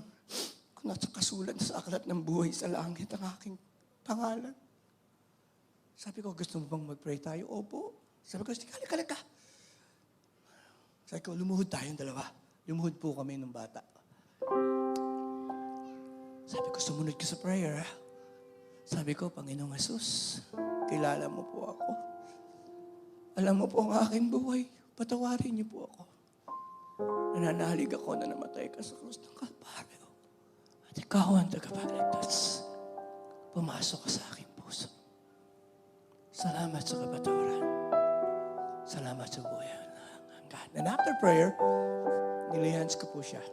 kung nakasulat sa aklat ng buhay sa langit ang aking pangalan. Sabi ko, gusto mo bang mag-pray tayo? Opo. Sabi ko, halika. Sabi ko, lumuhod tayong dalawa. Lumuhod po kami ng bata. Sabi ko, sumunod ka sa prayer, ha? Sabi ko, Panginoong Jesus, kilala mo po ako. Alam mo po ang aking buhay. Patawarin niyo po ako. Nananalig ako na namatay ka sa krus ng Kalbaryo. At ikaw ang tagapagligtas. Pumasok ka sa aking puso. Salamat sa kapatawaran. Salamat sa buhay ng hanggan. And after prayer, nilihans ko po siya.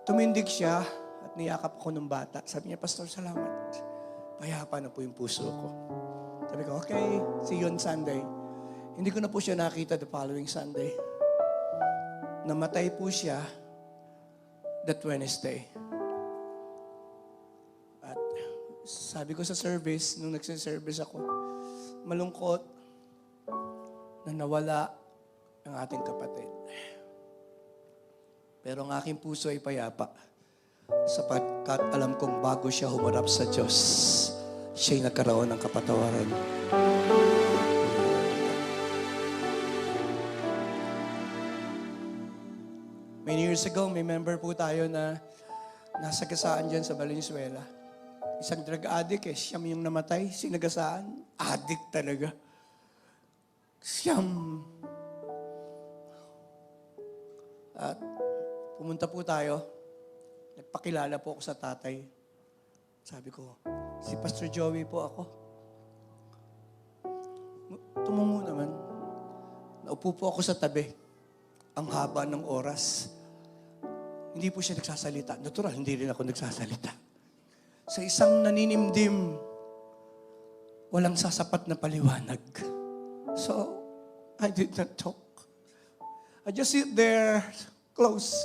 Tumindig siya at niyakap ako ng bata. Sabi niya, Pastor, salamat. Payapa na po yung puso ko. Sabi ko, okay, see you on Sunday. Hindi ko na po siya nakita the following Sunday. Namatay po siya that Wednesday. At sabi ko sa service, nung nagsiservice ako, malungkot na nawala ang ating kapatid. Pero ang aking puso ay payapa sapagkat alam kong bago siya humarap sa Diyos, siya'y nagkaroon ng kapatawaran. Many years ago, may member po tayo na nasa gasaan dyan sa Valenzuela. Isang drug addict siyam yung namatay, sinagasaan. Addict talaga. Siyam. At pumunta po tayo. Nagpakilala po ako sa tatay. Sabi ko, si Pastor Joey po ako. Tumungo naman. Naupo po ako sa tabi. Ang haba ng oras. Hindi po siya nagsasalita. Natural, hindi rin ako nagsasalita. Sa isang naninimdim, walang sasapat na paliwanag. So, I did not talk. I just sit there, close.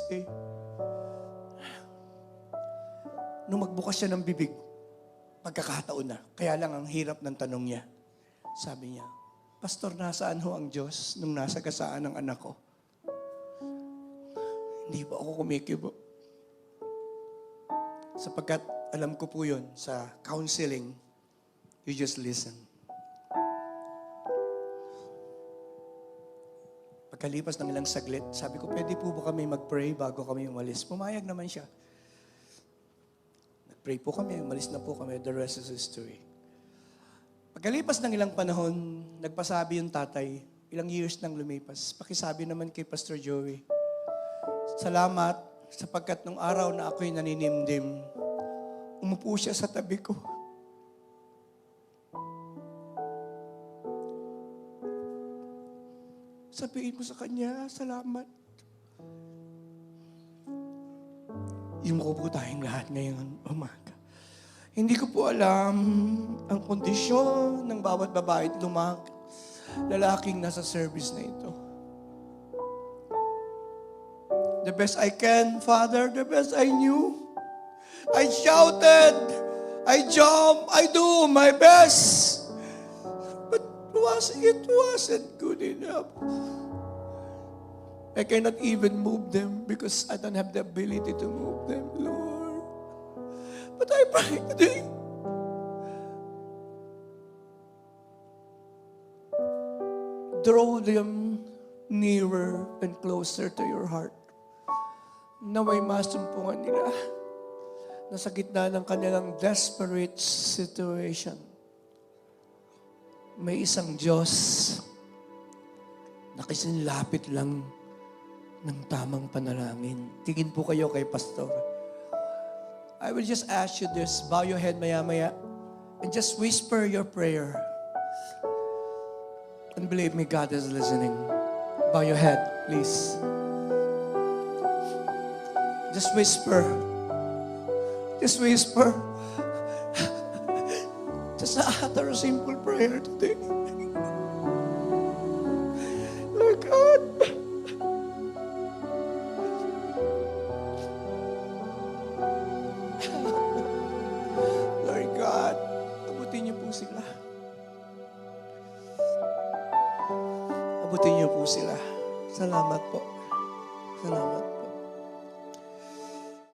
Nung magbukas siya ng bibig, pagkakataon na. Kaya lang ang hirap ng tanong niya. Sabi niya, Pastor, nasaan ho ang Diyos nung nasa gasaan ng anak ko? Hindi ba ako kumikibo? Sapagkat alam ko po yun, sa counseling, you just listen. Pagkalipas ng ilang saglit, sabi ko, pwede po ba kami mag-pray bago kami umalis? Pumayag naman siya. Nag-pray po kami, umalis na po kami, the rest is history. Pagkalipas ng ilang panahon, nagpasabi yung tatay, ilang years nang lumipas. Pakisabi naman kay Pastor Joey, salamat sapagkat nung araw na ako'y naninimdim, umupo siya sa tabi ko. Sabihin mo sa kanya, salamat. Yung ko po tayong lahat ngayon umaga. Hindi ko po alam ang kondisyon ng bawat babae at lalaking nasa service na ito. The best I can, Father, the best I knew. I shouted, I jumped, I do my best. But it wasn't good enough. I cannot even move them because I don't have the ability to move them, Lord. But I pray today. Draw them nearer and closer to your heart. Naway masumpungan nila na sa gitna ng kanilang desperate situation, may isang Diyos na kasinlapit lang ng tamang panalangin. Tingin po kayo kay Pastor. I will just ask you this. Bow your head maya-maya and just whisper your prayer. And believe me, God is listening. Bow your head, please. Just whisper. Just whisper. Just utter a simple prayer today. Lord God, sila. Abutin niyo po sila. Salamat po. Salamat.